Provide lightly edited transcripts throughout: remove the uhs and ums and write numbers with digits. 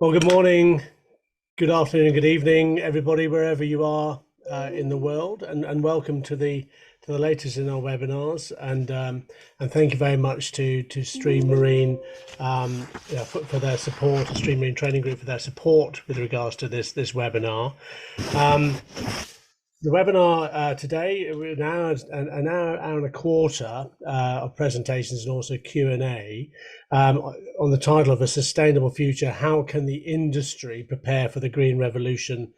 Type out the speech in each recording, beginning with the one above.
Well, good morning, good afternoon, and good evening, everybody, wherever you are in the world, and welcome to the latest in our webinars. And thank you very much to Stream Marine for their support, the Stream Marine Training Group for their support with regards to this webinar. The webinar today, we're now an hour and a quarter of presentations and also Q&A on the title of A Sustainable Future, How Can the Industry Prepare for the Green Revolution,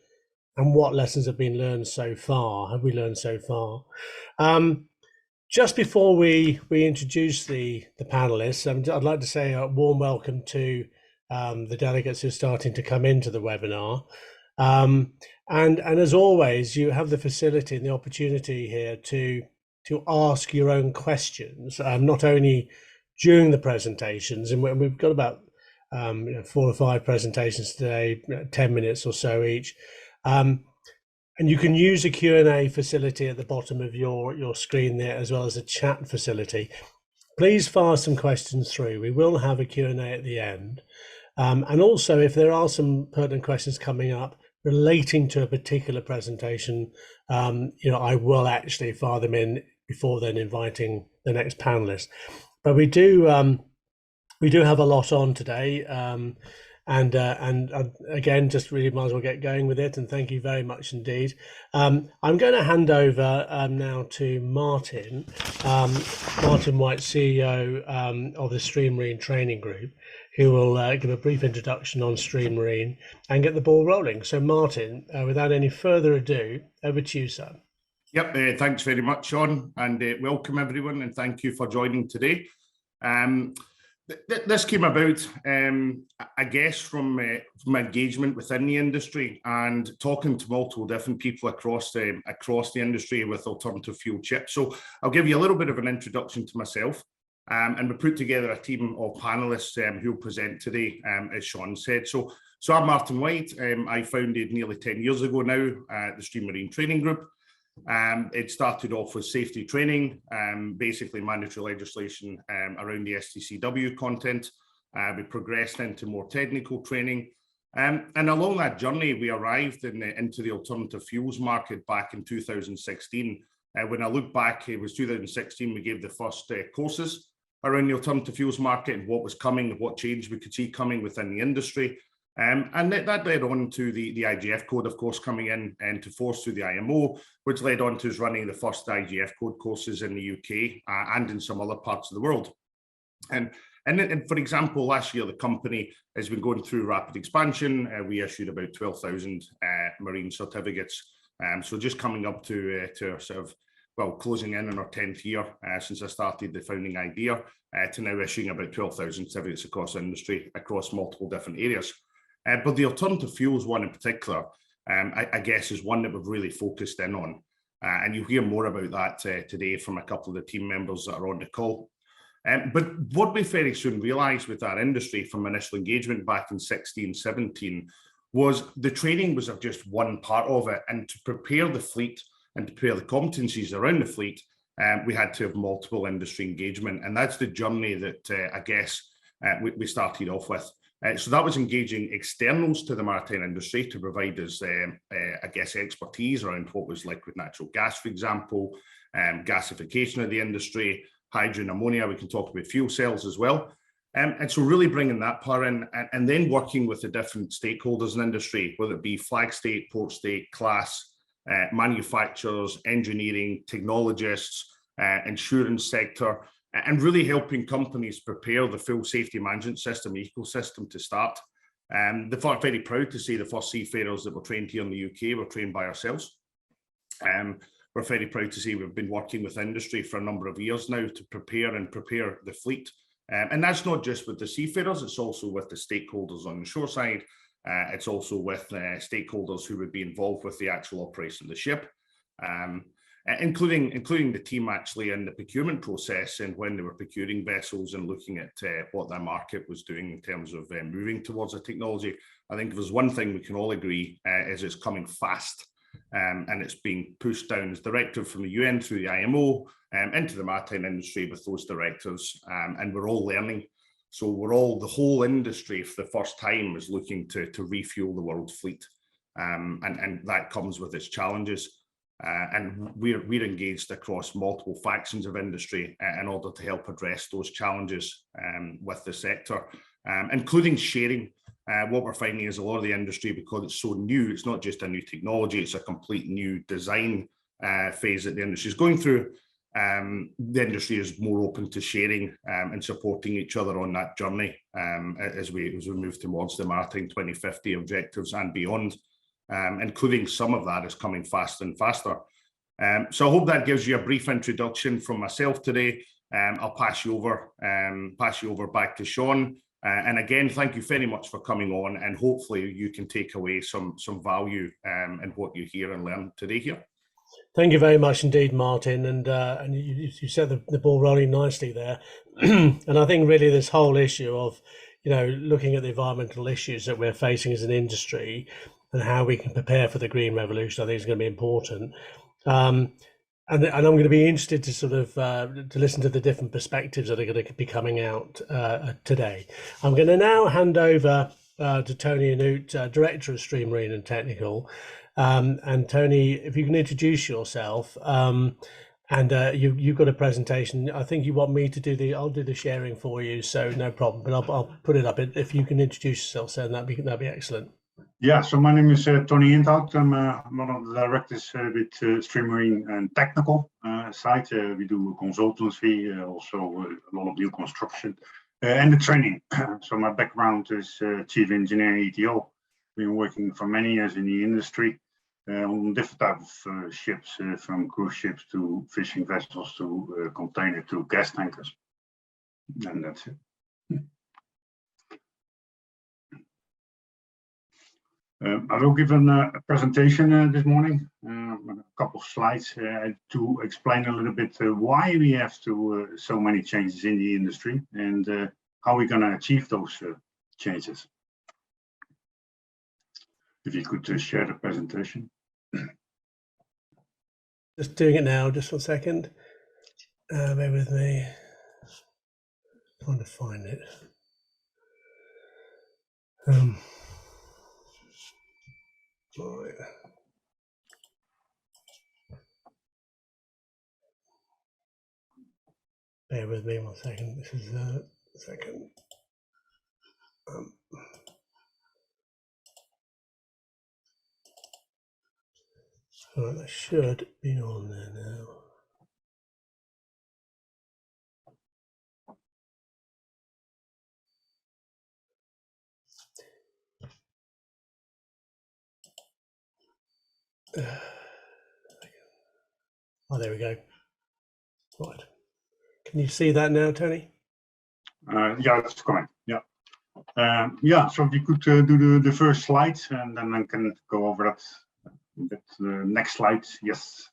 and what lessons have been learned so far, have we learned so far? Just before we introduce the panelists, I'd like to say a warm welcome to the delegates who are starting to come into the webinar. And as always, you have the facility and the opportunity here to ask your own questions, not only during the presentations, and we've got about 4 or 5 presentations today, 10 minutes or so each. And you can use a Q&A facility at the bottom of your screen there, as well as a chat facility. Please fire some questions through. We will have a Q&A at the end. And also, if there are some pertinent questions coming up relating to a particular presentation, I will actually fire them in before then inviting the next panelist. But we do have a lot on today, and again, just really might as well get going with it. And thank you very much indeed. I'm going to hand over now to Martin White, CEO of the Stream Marine Training Group, who will give a brief introduction on Stream Marine and get the ball rolling. So Martin, without any further ado, over to you, sir. Yep, thanks very much, Sean, and welcome everyone, and thank you for joining today. This came about, I guess, from engagement within the industry and talking to multiple different people across the industry with alternative fuel chips. So I'll give you a little bit of an introduction to myself. And we put together a team of panelists who will present today, as Sean said. So I'm Martin White. I founded nearly 10 years ago now the Stream Marine Training Group. It started off with safety training, basically mandatory legislation around the STCW content. We progressed into more technical training. And along that journey, we arrived into the alternative fuels market back in 2016. When I look back, it was 2016, we gave the first courses around the alternative fuels market and what was coming, what change we could see coming within the industry. And that led on to the IGF code, of course, coming in and to force through the IMO, which led on to us running the first IGF code courses in the UK and in some other parts of the world. And for example, last year, the company has been going through rapid expansion. We issued about 12,000 marine certificates. So just coming up to our sort of, well, closing in on our 10th year since I started the founding idea to now issuing about 12,000 certificates across the industry, across multiple different areas. But the alternative fuels one in particular, I guess, is one that we've really focused in on. And you'll hear more about that today from a couple of the team members that are on the call. But what we very soon realised with our industry from initial engagement back in 16, 17, was the training was just one part of it. And to prepare the fleet and to prepare the competencies around the fleet, we had to have multiple industry engagement. And that's the journey that I guess we started off with. So that was engaging externals to the maritime industry to provide us, I guess, expertise around what was liquid natural gas, for example, gasification of the industry, hydrogen, ammonia. We can talk about fuel cells as well. And so really bringing that part in and then working with the different stakeholders in industry, whether it be flag state, port state, class, manufacturers, engineering, technologists, insurance sector, and really helping companies prepare the full safety management system, ecosystem to start. They're very proud to say the first seafarers that were trained here in the UK were trained by ourselves. We're very proud to say we've been working with industry for a number of years now to prepare the fleet. And that's not just with the seafarers, it's also with the stakeholders on the shore side. It's also with stakeholders who would be involved with the actual operation of the ship. Including the team actually in the procurement process and when they were procuring vessels and looking at what their market was doing in terms of moving towards a technology. I think if there's one thing we can all agree is it's coming fast and it's being pushed down as directive from the UN through the IMO into the maritime industry with those directives, and we're all learning. So the whole industry for the first time is looking to refuel the world fleet. And that comes with its challenges. And we're engaged across multiple factions of industry in order to help address those challenges with the sector, including sharing. What we're finding is a lot of the industry, because it's so new, it's not just a new technology, it's a complete new design phase that the industry is going through. The industry is more open to sharing and supporting each other on that journey as we move towards the Maritime 2050 objectives and beyond, including some of that is coming faster and faster. So I hope that gives you a brief introduction from myself today. I'll pass you over back to Sean. And again, thank you very much for coming on, and hopefully you can take away some value in what you hear and learn today here. Thank you very much indeed, Martin, and you set the ball rolling nicely there. And I think really this whole issue of, looking at the environmental issues that we're facing as an industry and how we can prepare for the green revolution, I think is going to be important. And I'm going to be interested to sort of to listen to the different perspectives that are going to be coming out today. I'm going to now hand over to Tony and Hout, Director of Stream Marine and Technical. And Tony, if you can introduce yourself, and you've got a presentation. I think you want me to I'll do the sharing for you, so no problem. But I'll put it up. If you can introduce yourself, so that'd be excellent. Yeah, so my name is Tony Hout. I'm one of the directors with Stream Marine and Technical side. We do consultancy, also a lot of new construction and the training. So my background is Chief Engineer ETO. Been working for many years in the industry on different types of ships, from cruise ships to fishing vessels to container to gas tankers. And that's it. I will give a presentation this morning, with a couple of slides to explain a little bit why we have so many changes in the industry and how we're going to achieve those changes. If you could share the presentation. Just doing it now, just 1 second. Bear with me. Trying to find it. Right. Bear with me 1 second. This is a second. Right, that should be on there now. Oh, there we go. Right. Can you see that now, Tony? Yeah, that's correct. Yeah. Yeah, so if you could do the first slide, and then I can go over that. The next slide, yes.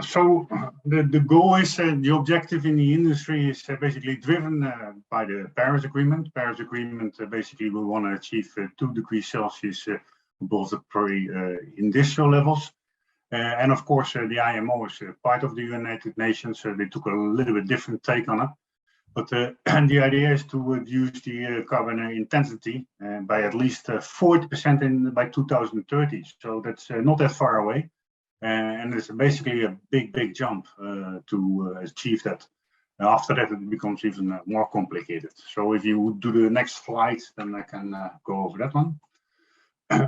So the goal is, the objective in the industry is basically driven by the Paris Agreement. Paris Agreement, basically we want to achieve 2 degrees Celsius above the pre-industrial levels. And of course, the IMO is part of the United Nations, so they took a little bit different take on it. But the idea is to reduce the carbon intensity by at least 40% by 2030. So that's not that far away. And it's basically a big jump to achieve that. After that, it becomes even more complicated. So if you would do the next slide, then I can go over that one.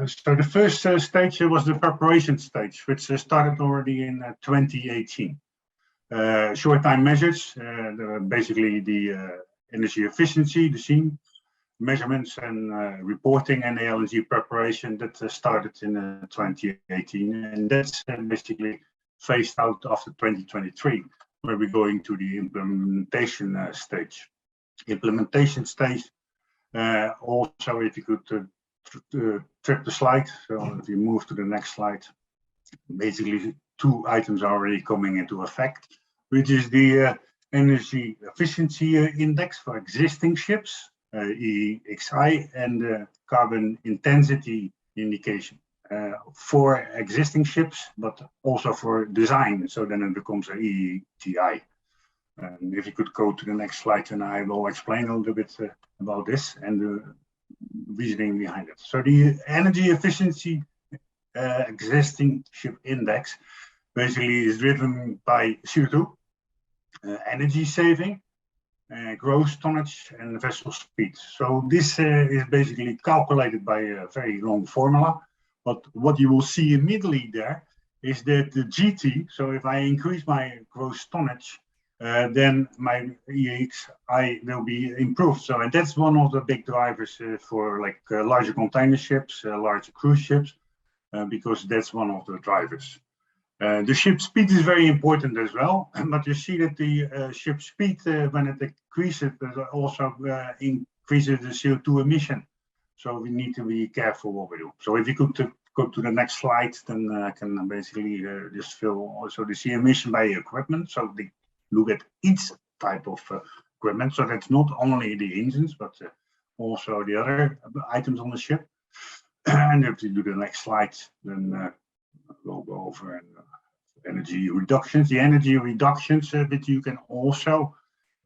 So the first stage was the preparation stage, which started already in 2018. Short time measures, basically the energy efficiency, the SEAM measurements and reporting, and the LNG preparation that started in 2018, and that's basically phased out after 2023, where we're going to the implementation stage. Implementation stage, also if you could trip the slide, so if you move to the next slide, basically 2 items are already coming into effect, which is the energy efficiency index for existing ships, EEXI, and the carbon intensity indication for existing ships, but also for design. So then it becomes an EETI. And if you could go to the next slide, and I will explain a little bit about this and the reasoning behind it. So the energy efficiency existing ship index basically is driven by CO2, energy saving, gross tonnage, and vessel speed. So this is basically calculated by a very long formula. But what you will see immediately there is that the GT, so if I increase my gross tonnage, then my EXI will be improved. So, and that's one of the big drivers for like larger container ships, larger cruise ships, because that's one of the drivers. The ship speed is very important as well, but you see that the ship speed, when it increases, also increases the CO2 emission. So we need to be careful what we do. So if you could go to the next slide, then I can basically just fill also the CO2 emission by equipment. So they look at each type of equipment. So that's not only the engines, but also the other items on the ship. And if you do the next slide, then we'll go over energy reductions. The energy reductions that you can also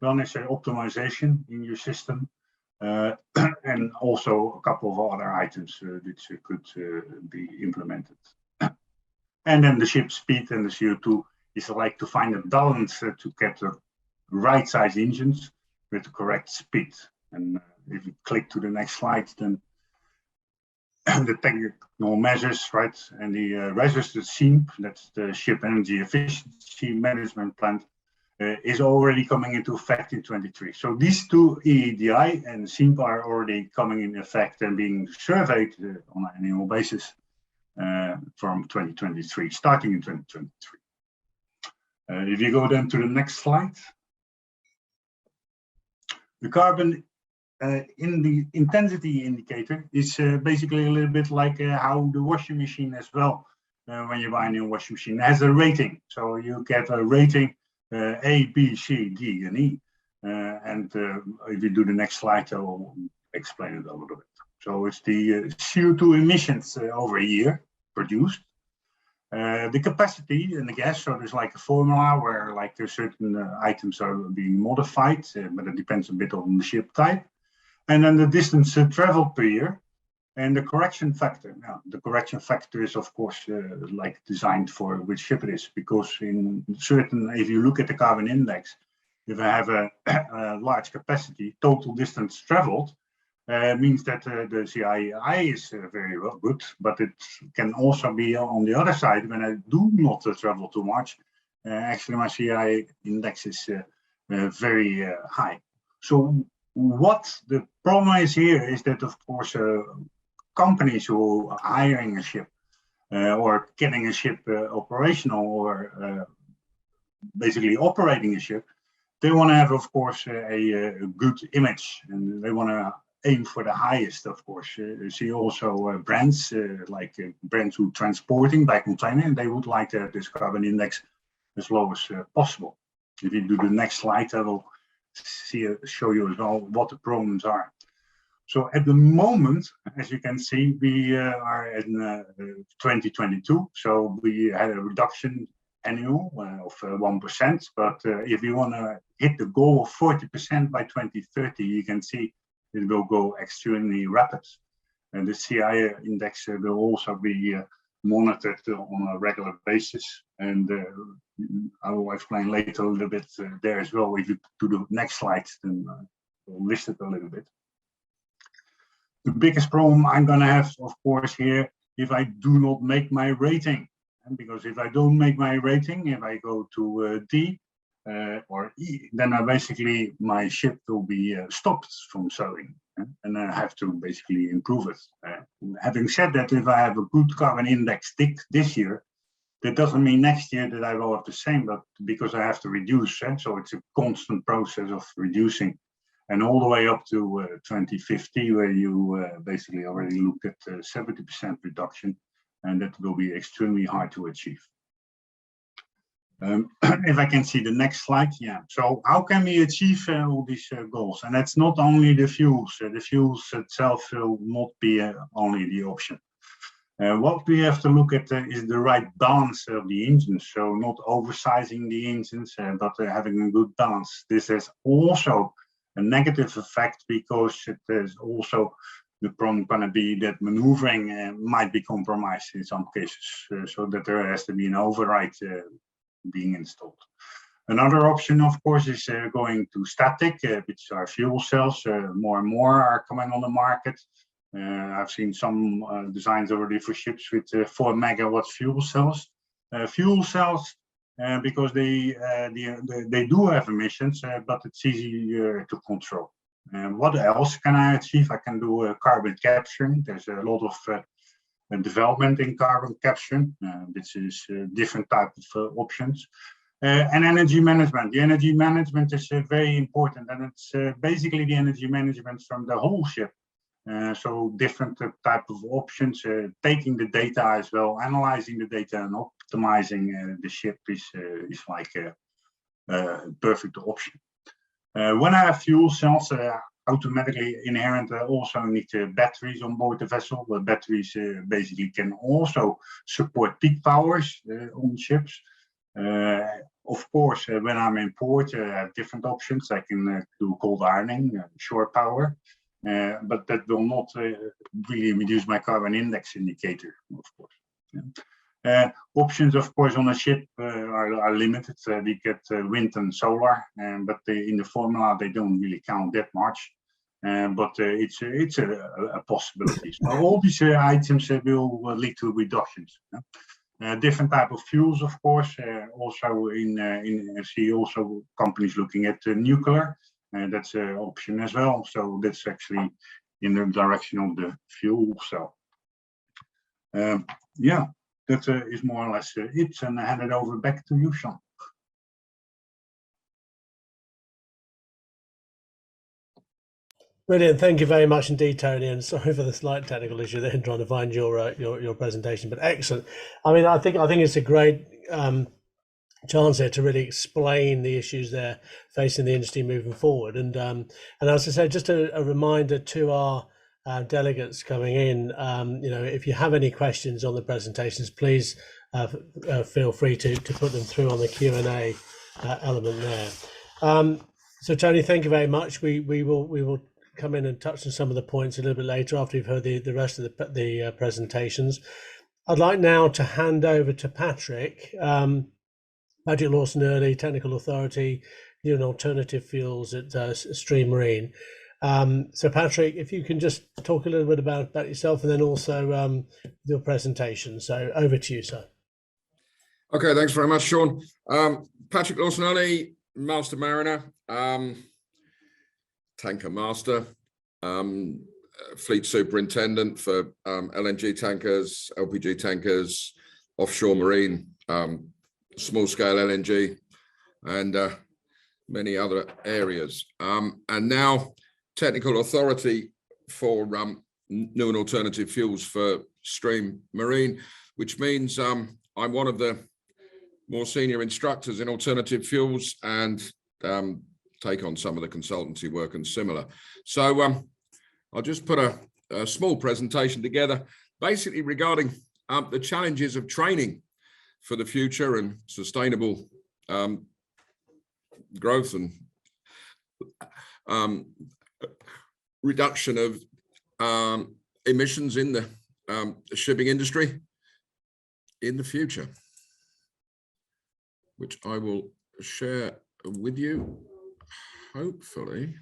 run as an optimization in your system, and also a couple of other items which could be implemented. And then the ship speed and the CO2 is like to find a balance to get the right size engines with the correct speed. And if you click to the next slide, then the technical measures, right, and the registered SEEMP, that's the Ship Energy Efficiency Management Plan, is already coming into effect in 23. So these two, EEDI and SEEMP, are already coming in effect and being surveyed on an annual basis from 2023, starting in 2023. If you go then to the next slide, the carbon in the intensity indicator is basically a little bit like how the washing machine as well, when you buy a new washing machine, has a rating. So you get a rating A, B, C, D, and E. And if you do the next slide, I will explain it a little bit. So it's the CO2 emissions over a year produced. The capacity and the gas, so there's like a formula where like there's certain items are being modified, but it depends a bit on the ship type. And then the distance traveled per year, and the correction factor. Now, the correction factor is, of course, like designed for which ship it is, because in certain, if you look at the carbon index, if I have a large capacity, total distance traveled, means that the CII is very well good, but it can also be on the other side when I do not travel too much. Actually, my CII index is very high. So what the problem is here is that, of course, companies who are hiring a ship or getting a ship operational or basically operating a ship, they want to have, of course, a good image, and they want to aim for the highest, of course. You see also brands like brands who transporting by container, and they would like to have this carbon index as low as possible. If you do the next slide, I will show you as well what the problems are. So at the moment, as you can see, we are in 2022. So we had a reduction annual of 1%. But if you want to hit the goal of 40% by 2030, you can see it will go extremely rapid. And the CI index will also be monitored on a regular basis. And I will explain later a little bit there as well. If you do the next slide, then we'll list it a little bit. The biggest problem I'm going to have, of course, here, if I do not make my rating. And because if I don't make my rating, if I go to D or E, then basically my ship will be stopped from sailing. And I have to basically improve it. Having said that, if I have a good carbon index this year, that doesn't mean next year that I will have the same, but because I have to reduce. So it's a constant process of reducing, and all the way up to 2050, where you basically already looked at 70% reduction, and that will be extremely hard to achieve. If I can see the next slide, yeah. So how can we achieve all these goals? And that's not only the fuels. The fuels itself will not be only the option. What we have to look at is the right balance of the engines. So not oversizing the engines, but having a good balance. This has also a negative effect because it is also the problem going to be that maneuvering might be compromised in some cases, so that there has to be an override being installed. Another option, of course, is going to static, which are fuel cells. More and more are coming on the market. I've seen some designs already for ships with 4 megawatt fuel cells. Because they do have emissions, but it's easier to control. What else can I achieve? I can do carbon capturing. There's a lot of development in carbon capturing, which is different type of options. And energy management. The energy management is very important, and it's basically the energy management from the whole ship. So different type of options, taking the data as well, analyzing the data and optimizing the ship is like a perfect option. When I have fuel cells, automatically inherent also need batteries on board the vessel. The batteries basically can also support peak powers on ships. Of course, when I'm in port, I have different options. I can do cold ironing, shore power. But that will not really reduce my carbon index indicator, of course. Yeah. Options, of course, on a ship are limited. We get wind and solar, but in the formula they don't really count that much. But it's a possibility. So all these items will lead to reductions. Different type of fuels, of course. Also I see also companies looking at nuclear. That's an option as well. So that's actually in the direction of the fuel cell. Yeah, that is more or less it. And I hand it over back to you, Sean. Brilliant. Thank you very much indeed, Tony. And sorry for the slight technical issue there in trying to find your presentation, but excellent. I mean, I think it's a great chance here to really explain the issues they're facing the industry moving forward. And as I said, just a reminder to our delegates coming in, if you have any questions on the presentations, please feel free to put them through on the Q&A element there. So Tony, thank you very much. We will come in and touch on some of the points a little bit later after you've heard the rest of the presentations. I'd like now to hand over to Patrick. Patrick Lawson-Earley, Technical Authority, New and Alternative Fuels at Stream Marine. So Patrick, if you can just talk a little bit about yourself and then also your presentation. So over to you, sir. Okay, thanks very much, Sean. Patrick Lawson-Earley, Master Mariner, Tanker Master, Fleet Superintendent for LNG tankers, LPG tankers, offshore marine, small-scale LNG, and many other areas. And now Technical Authority for New and Alternative Fuels for Stream Marine, which means I'm one of the more senior instructors in alternative fuels and take on some of the consultancy work and similar. So I'll just put a small presentation together, basically regarding the challenges of training for the future and sustainable growth and reduction of emissions in the shipping industry in the future, which I will share with you, hopefully.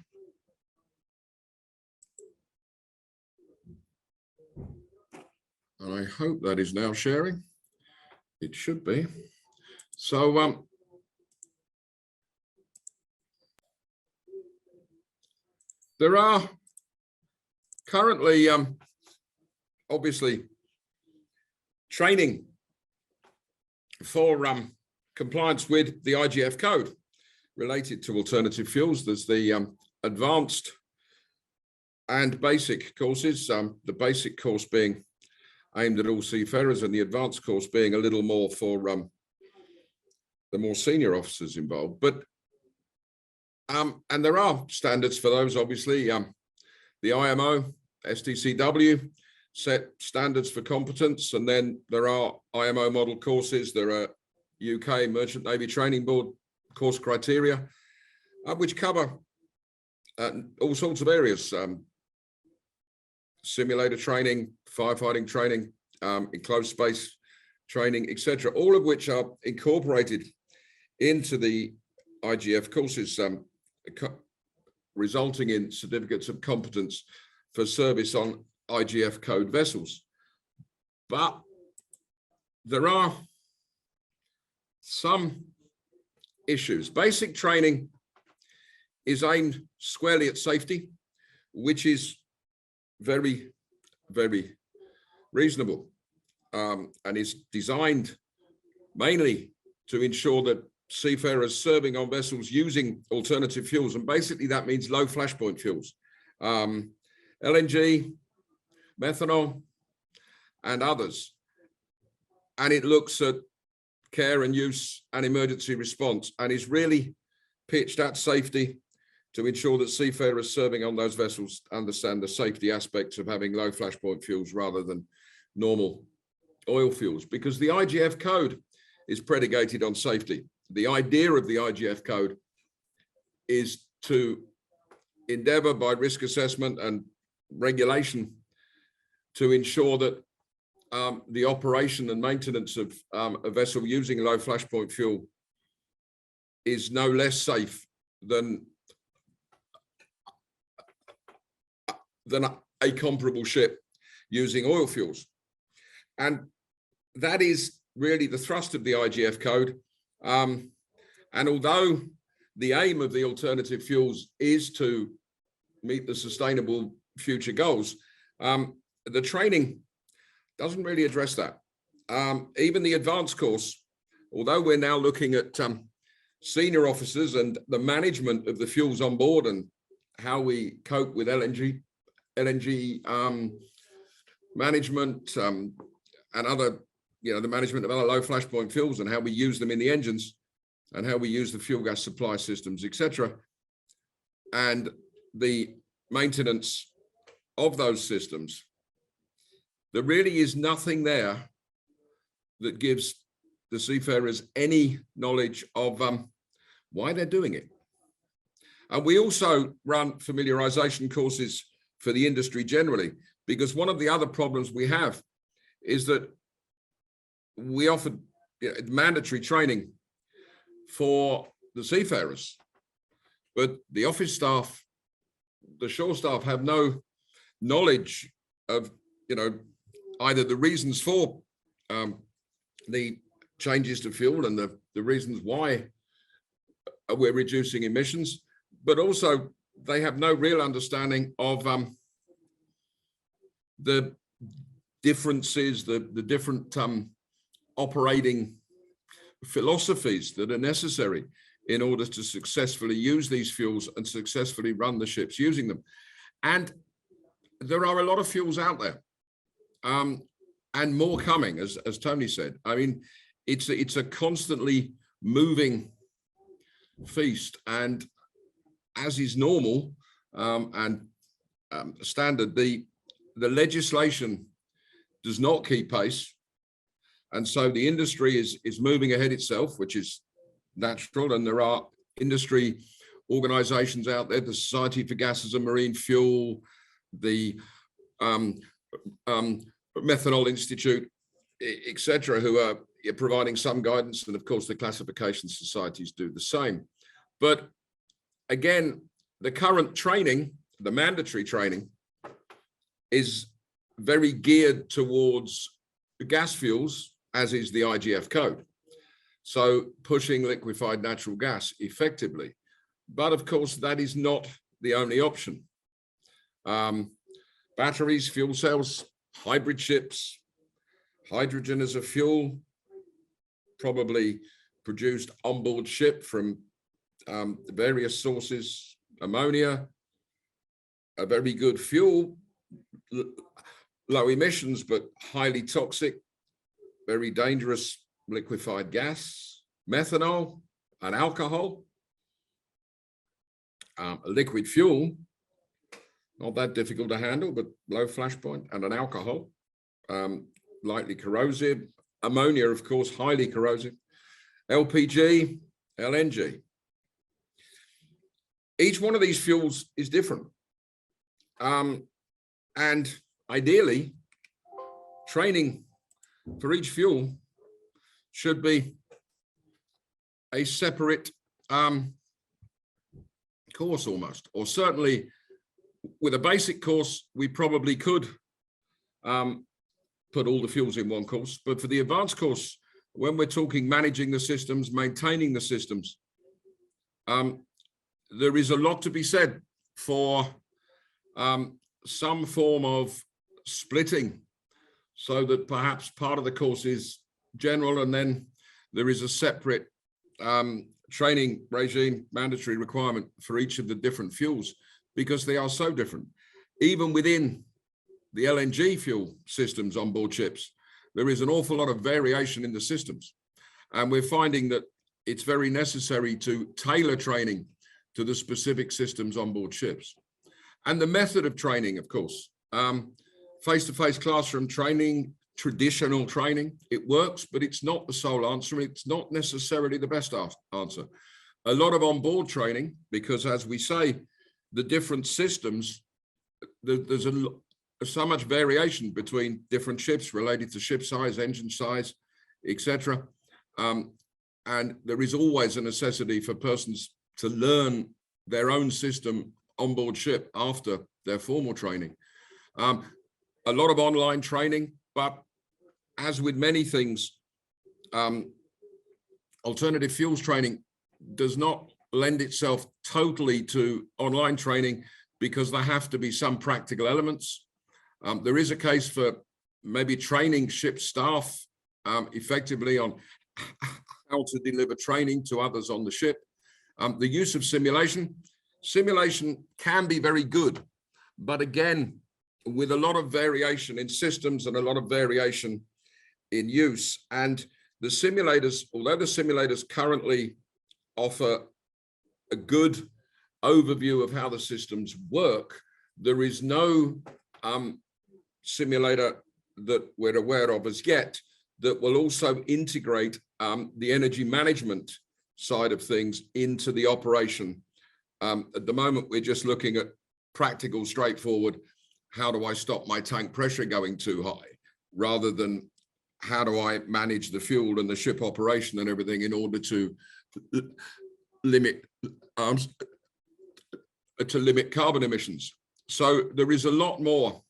And I hope that is now sharing. It should be. So there are currently obviously training for compliance with the IGF code related to alternative fuels. There's the advanced and basic courses, the basic course being aimed at all seafarers and the advanced course being a little more for the more senior officers involved. But and there are standards for those, obviously, the IMO, STCW, set standards for competence, and then there are IMO model courses, there are UK Merchant Navy Training Board course criteria, which cover all sorts of areas, simulator training, firefighting training, enclosed space training, etc., all of which are incorporated into the IGF courses, resulting in certificates of competence for service on IGF code vessels. But there are some issues. Basic training is aimed squarely at safety, which is very, very reasonable, and is designed mainly to ensure that seafarers serving on vessels using alternative fuels, and basically that means low flashpoint fuels, LNG, methanol, and others. And it looks at care and use and emergency response, and is really pitched at safety to ensure that seafarers serving on those vessels understand the safety aspects of having low flashpoint fuels rather than normal oil fuels, because the IGF code is predicated on safety. The idea of the IGF code is to endeavor by risk assessment and regulation to ensure that the operation and maintenance of a vessel using low flashpoint fuel is no less safe than a comparable ship using oil fuels. And that is really the thrust of the IGF code. And although the aim of the alternative fuels is to meet the sustainable future goals, the training doesn't really address that. Even the advanced course, although we're now looking at senior officers and the management of the fuels on board and how we cope with LNG management and other, the management of other low flashpoint fuels and how we use them in the engines and how we use the fuel gas supply systems, etc. And the maintenance of those systems, there really is nothing there that gives the seafarers any knowledge of why they're doing it. And we also run familiarization courses for the industry generally, because one of the other problems we have is that we offer mandatory training for the seafarers, but the office staff, the shore staff have no knowledge of, either the reasons for the changes to fuel and the reasons why we're reducing emissions, but also they have no real understanding of the differences, the different operating philosophies that are necessary in order to successfully use these fuels and successfully run the ships using them. And there are a lot of fuels out there, and more coming, as Tony said. I mean, it's a constantly moving feast, and as is normal and standard, the legislation does not keep pace, and so the industry is moving ahead itself, which is natural. And there are industry organizations out there, the Society for Gases and Marine Fuel, the Methanol Institute, etc., who are providing some guidance, and of course the classification societies do the same. But again, the current training, the mandatory training, is very geared towards the gas fuels, as is the IGF code. So pushing liquefied natural gas effectively. But of course, that is not the only option. Batteries, fuel cells, hybrid ships, hydrogen as a fuel, probably produced onboard ship from various sources, ammonia, a very good fuel, low emissions, but highly toxic, very dangerous liquefied gas, methanol, and alcohol, a liquid fuel, not that difficult to handle, but low flash point, and an alcohol, lightly corrosive. Ammonia, of course, highly corrosive. LPG, LNG. Each one of these fuels is different. And ideally, training for each fuel should be a separate course almost, or certainly with a basic course, we probably could put all the fuels in one course. But for the advanced course, when we're talking managing the systems, maintaining the systems, there is a lot to be said for some form of splitting, so that perhaps part of the course is general and then there is a separate training regime, mandatory requirement for each of the different fuels, because they are so different. Even within the LNG fuel systems on board ships, there is an awful lot of variation in the systems. And we're finding that it's very necessary to tailor training to the specific systems on board ships. And the method of training, of course, face-to-face classroom training, traditional training, it works, but it's not the sole answer. It's not necessarily the best answer. A lot of onboard training, because as we say, the different systems, there's so much variation between different ships related to ship size, engine size, etc. And there is always a necessity for persons to learn their own system on board ship after their formal training. A lot of online training, but as with many things, alternative fuels training does not lend itself totally to online training, because there have to be some practical elements. There is a case for maybe training ship staff effectively on how to deliver training to others on the ship. The use of simulation can be very good, but again, with a lot of variation in systems and a lot of variation in use. And the simulators, although the simulators currently offer a good overview of how the systems work, there is no simulator that we're aware of as yet that will also integrate the energy management side of things into the operation. At the moment, we're just looking at practical, straightforward, how do I stop my tank pressure going too high, rather than how do I manage the fuel and the ship operation and everything in order to limit carbon emissions. So there is a lot more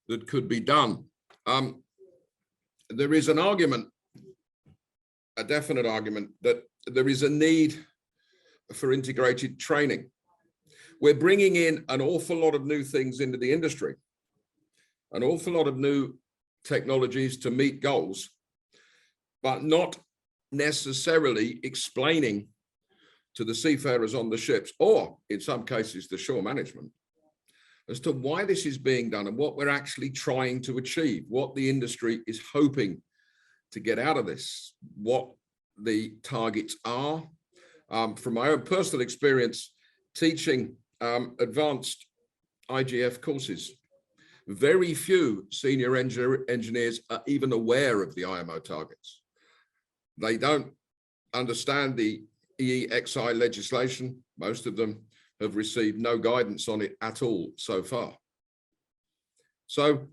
that could be done. There is an argument, a definite argument, that there is a need for integrated training. We're bringing in an awful lot of new things into the industry, an awful lot of new technologies to meet goals, but not necessarily explaining to the seafarers on the ships, or in some cases the shore management, as to why this is being done and what we're actually trying to achieve, what the industry is hoping to get out of this, what the targets are. From my own personal experience teaching advanced IGF courses, very few senior engineers are even aware of the IMO targets. They don't understand the EEXI legislation. Most of them have received no guidance on it at all so far. So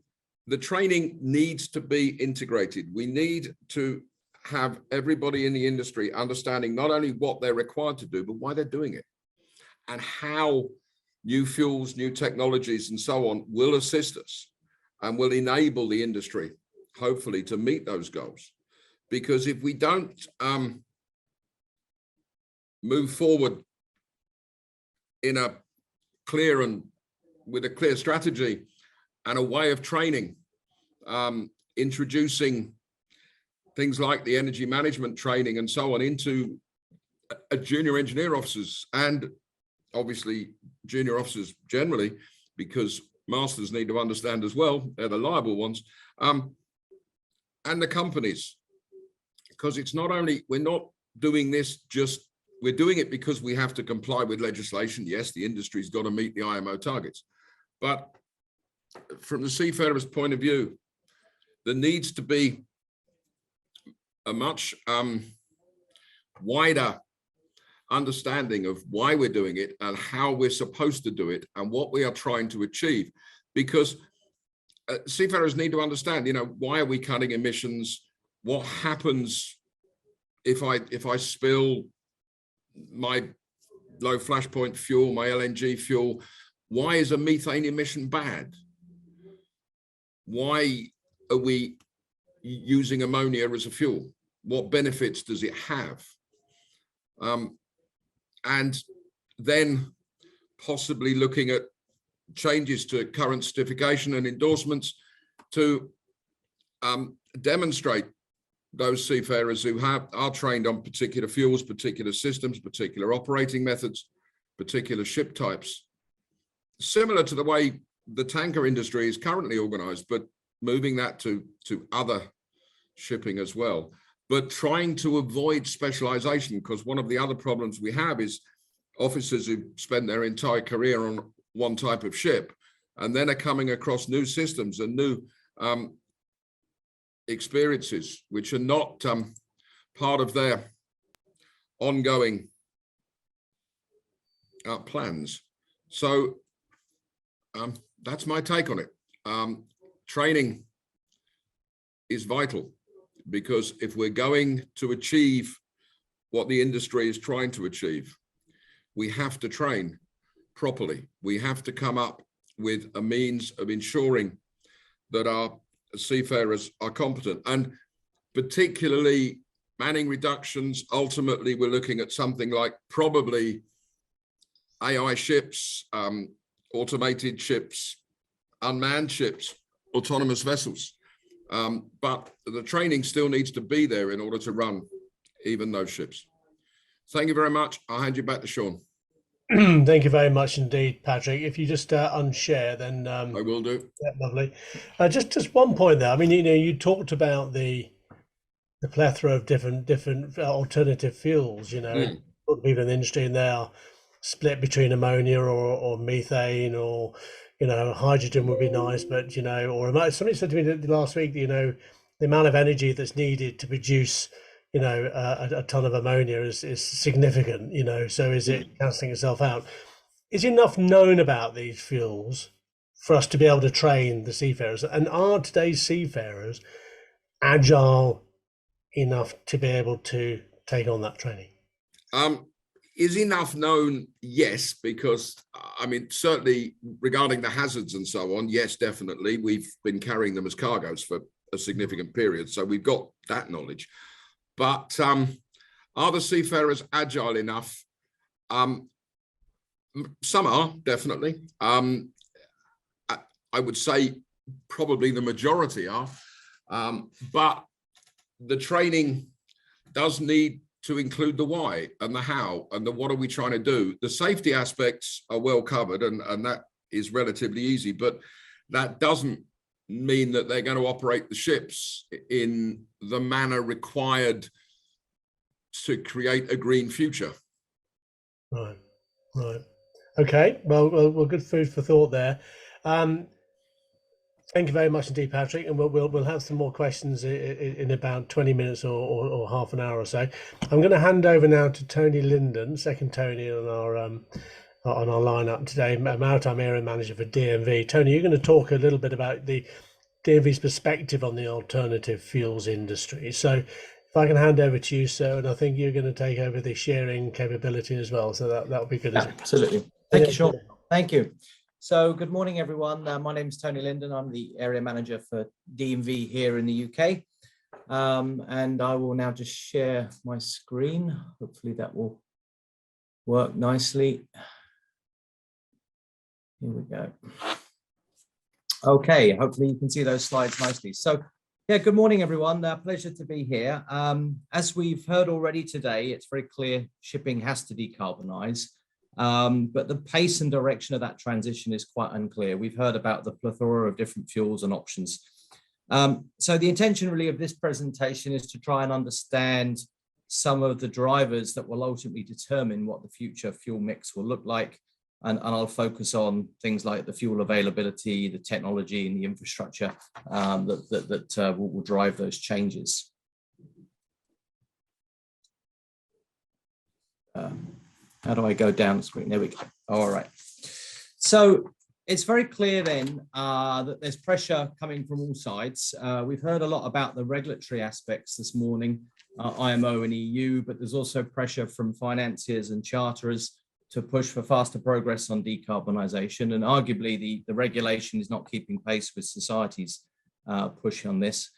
the training needs to be integrated. We need to have everybody in the industry understanding not only what they're required to do, but why they're doing it, and how new fuels, new technologies, and so on will assist us and will enable the industry, hopefully, to meet those goals. Because if we don't move forward in a clear and with a clear strategy and a way of training, introducing things like the energy management training and so on into a junior engineer officers, and obviously junior officers generally, because masters need to understand as well, they're the liable ones, and the companies, because it's not only, we're not doing this just, we're doing it because we have to comply with legislation. Yes, the industry's got to meet the IMO targets, But from the seafarer's point of view, there needs to be a much wider understanding of why we're doing it and how we're supposed to do it and what we are trying to achieve. Because seafarers need to understand, you know, why are we cutting emissions? What happens if I spill my low flash point fuel, my LNG fuel? Why is a methane emission bad? Why are we using ammonia as a fuel? What benefits does it have? And then possibly looking at changes to current certification and endorsements to demonstrate those seafarers who are trained on particular fuels, particular systems, particular operating methods, particular ship types, similar to the way the tanker industry is currently organized, but moving that to other shipping as well, but trying to avoid specialization, because one of the other problems we have is officers who spend their entire career on one type of ship and then are coming across new systems and new experiences which are not part of their ongoing plans. So that's my take on it. Training is vital, because if we're going to achieve what the industry is trying to achieve, we have to train properly. We have to come up with a means of ensuring that our seafarers are competent, and particularly manning reductions. Ultimately, we're looking at something like probably AI ships, automated ships, unmanned ships, autonomous vessels. But the training still needs to be there in order to run even those ships. Thank you very much. I'll hand you back to Sean. Thank you very much indeed, Patrick. If you just unshare, then I will do. yeah, lovely. Just one point there. I mean, you know, you talked about the plethora of different alternative fuels. You know, people in the industry, and they are split between ammonia or methane, or you know, hydrogen would be nice, but you know, or somebody said to me last week, you know, the amount of energy that's needed to produce, you know, a ton of ammonia is significant, you know, so is it cancelling itself out? Is enough known about these fuels for us to be able to train the seafarers? And are today's seafarers agile enough to be able to take on that training? Is enough known? Yes, because I mean, certainly regarding the hazards and so on, yes, definitely. We've been carrying them as cargoes for a significant period, so we've got that knowledge. But are the seafarers agile enough? Some are, definitely. I would say probably the majority are. But the training does need to include the why and the how and the what are we trying to do. The safety aspects are well covered, and that is relatively easy, but that doesn't mean that they're going to operate the ships in the manner required to create a green future. Right. Okay. Well, good food for thought there. Thank you very much indeed, Patrick, and we'll have some more questions in about 20 minutes or half an hour or so. I'm going to hand over now to Tony Linden, second Tony on our lineup today, Maritime Area Manager for DNV. Tony, you're going to talk a little bit about the DNV's perspective on the alternative fuels industry. So if I can hand over to you, sir, and I think you're going to take over the sharing capability as well. So that'll be good. Absolutely. Thank you, Sean. Thank you. So good morning, everyone. My name is Tony Linden. I'm the area manager for DNV here in the UK. And I will now just share my screen. Hopefully that will work nicely. Here we go. Okay, hopefully you can see those slides nicely. So yeah, good morning, everyone. Pleasure to be here. As we've heard already today, it's very clear shipping has to decarbonize. But the pace and direction of that transition is quite unclear. We've heard about the plethora of different fuels and options. So the intention really of this presentation is to try and understand some of the drivers that will ultimately determine what the future fuel mix will look like, and I'll focus on things like the fuel availability, the technology, and the infrastructure that will drive those changes. How do I go down the screen? There we go. All right. So it's very clear then that there's pressure coming from all sides. We've heard a lot about the regulatory aspects this morning, IMO and EU, but there's also pressure from financiers and charterers to push for faster progress on decarbonisation. And arguably the regulation is not keeping pace with society's push on this.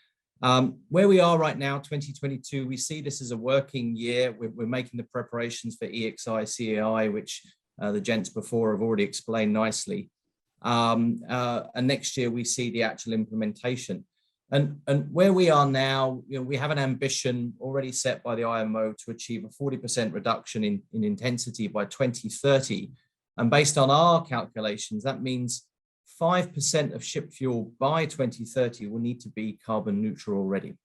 Where we are right now, 2022, we see this as a working year. We're making the preparations for EEXI, CAI, which the gents before have already explained nicely. And next year we see the actual implementation. And where we are now, we have an ambition already set by the IMO to achieve a 40% reduction in intensity by 2030. And based on our calculations, that means 5% of ship fuel by 2030 will need to be carbon neutral already.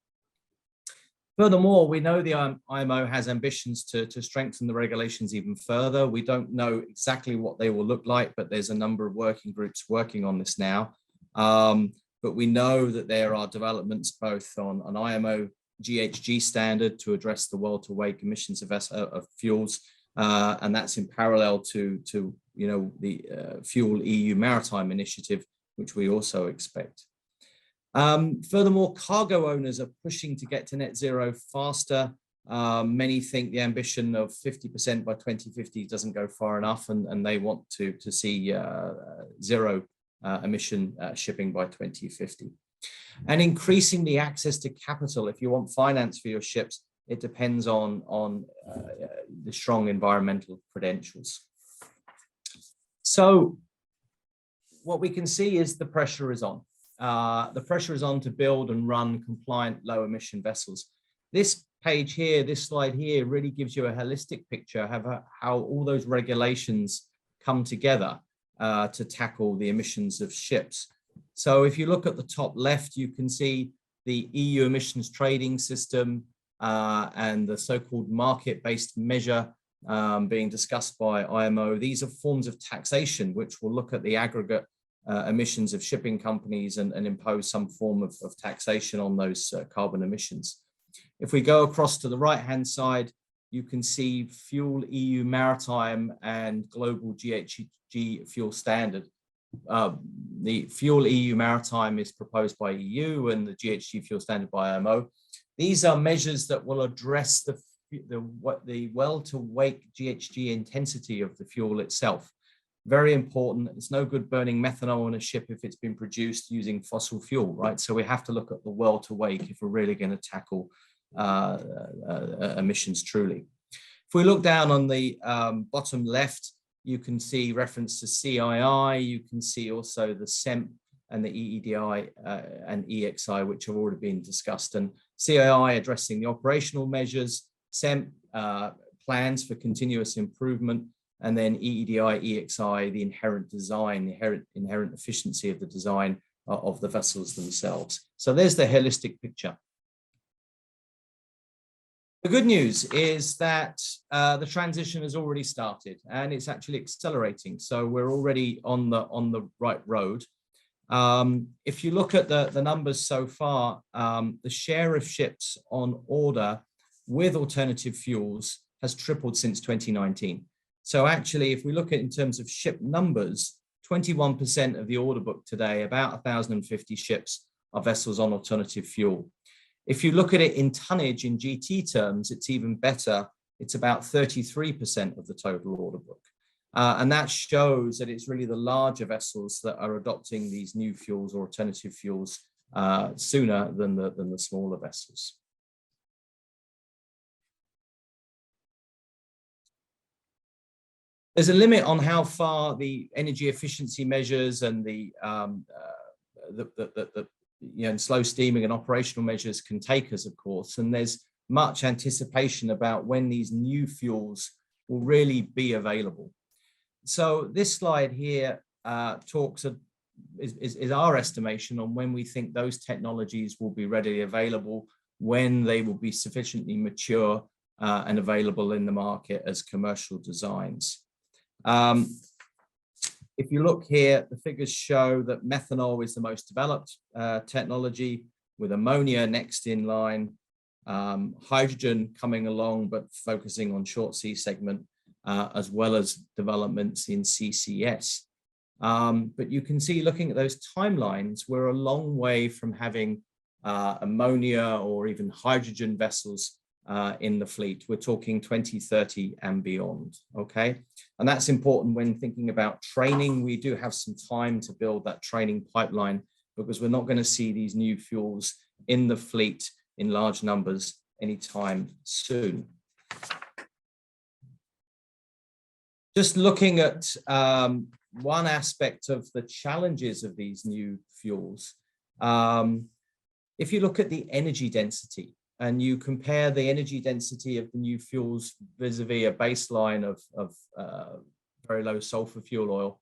Furthermore, we know the IMO has ambitions to strengthen the regulations even further. We don't know exactly what they will look like, but there's a number of working groups working on this now. But we know that there are developments both on an IMO GHG standard to address the well-to-wake emissions of fuels, and that's in parallel to the Fuel EU Maritime initiative, which we also expect. Furthermore, cargo owners are pushing to get to net zero faster. Many think the ambition of 50% by 2050 doesn't go far enough, and they want to see zero emission shipping by 2050. And increasing the access to capital. If you want finance for your ships, it depends on the strong environmental credentials. So what we can see is the pressure is on. The pressure is on to build and run compliant low emission vessels. This page here, this slide here really gives you a holistic picture of how all those regulations come together to tackle the emissions of ships. So if you look at the top left, you can see the EU emissions trading system and the so-called market-based measure being discussed by IMO. These are forms of taxation which will look at the aggregate emissions of shipping companies and impose some form of taxation on those carbon emissions. If we go across to the right-hand side, you can see Fuel EU Maritime and Global GHG Fuel Standard. The Fuel EU Maritime is proposed by EU and the GHG Fuel Standard by IMO. These are measures that will address the well-to-wake GHG intensity of the fuel itself. Very important. It's no good burning methanol on a ship if it's been produced using fossil fuel, right? So we have to look at the well-to-wake if we're really going to tackle emissions truly. If we look down on the bottom left, you can see reference to CII. You can see also the SEMP and the EEDI and EEXI, which have already been discussed. And CII addressing the operational measures, SEMP plans for continuous improvement, and then EEDI, EEXI, the inherent design, the inherent efficiency of the design of the vessels themselves. So there's the holistic picture. The good news is that the transition has already started and it's actually accelerating. So we're already on the right road. If you look at the numbers so far, the share of ships on order with alternative fuels has tripled since 2019. So actually, if we look at in terms of ship numbers, 21% of the order book today, about 1,050 ships, are vessels on alternative fuel. If you look at it in tonnage in GT terms, it's even better. It's about 33% of the total order book. And that shows that it's really the larger vessels that are adopting these new fuels or alternative fuels sooner than the smaller vessels. There's a limit on how far the energy efficiency measures and the slow steaming and operational measures can take us, of course. And there's much anticipation about when these new fuels will really be available. So this slide here is our estimation on when we think those technologies will be readily available, when they will be sufficiently mature and available in the market as commercial designs. If you look here, the figures show that methanol is the most developed technology, with ammonia next in line, hydrogen coming along, but focusing on short sea segment, as well as developments in CCS. But you can see, looking at those timelines, we're a long way from having ammonia or even hydrogen vessels in the fleet. We're talking 2030 and beyond, okay? And that's important when thinking about training. We do have some time to build that training pipeline, because we're not going to see these new fuels in the fleet in large numbers anytime soon. Just looking at one aspect of the challenges of these new fuels, if you look at the energy density and you compare the energy density of the new fuels vis-a-vis a baseline of very low sulfur fuel oil,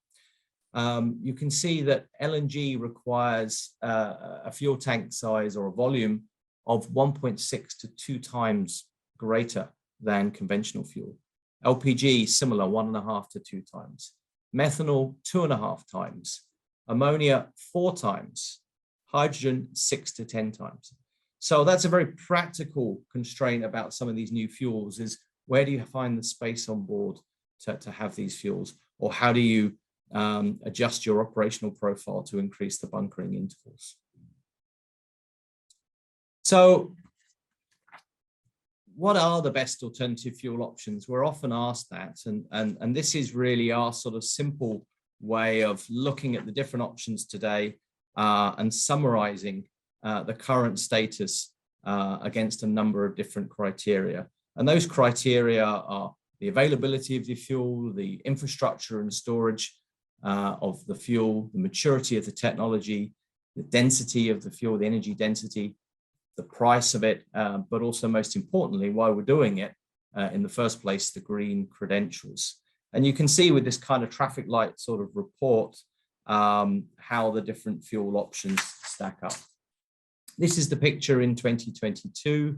you can see that LNG requires a fuel tank size or a volume of 1.6 to 2 times greater than conventional fuel. LPG, similar, 1.5 to 2 times. Methanol, 2.5 times. Ammonia, 4 times. Hydrogen, 6 to 10 times. So that's a very practical constraint about some of these new fuels, is where do you find the space on board to have these fuels? Or how do you adjust your operational profile to increase the bunkering intervals? So what are the best alternative fuel options? We're often asked that, and this is really our sort of simple way of looking at the different options today and summarizing the current status against a number of different criteria. And those criteria are the availability of the fuel, the infrastructure and storage of the fuel, the maturity of the technology, the density of the fuel, the energy density, the price of it, but also most importantly, why we're doing it in the first place, the green credentials. And you can see with this kind of traffic light sort of report how the different fuel options stack up. This is the picture in 2022.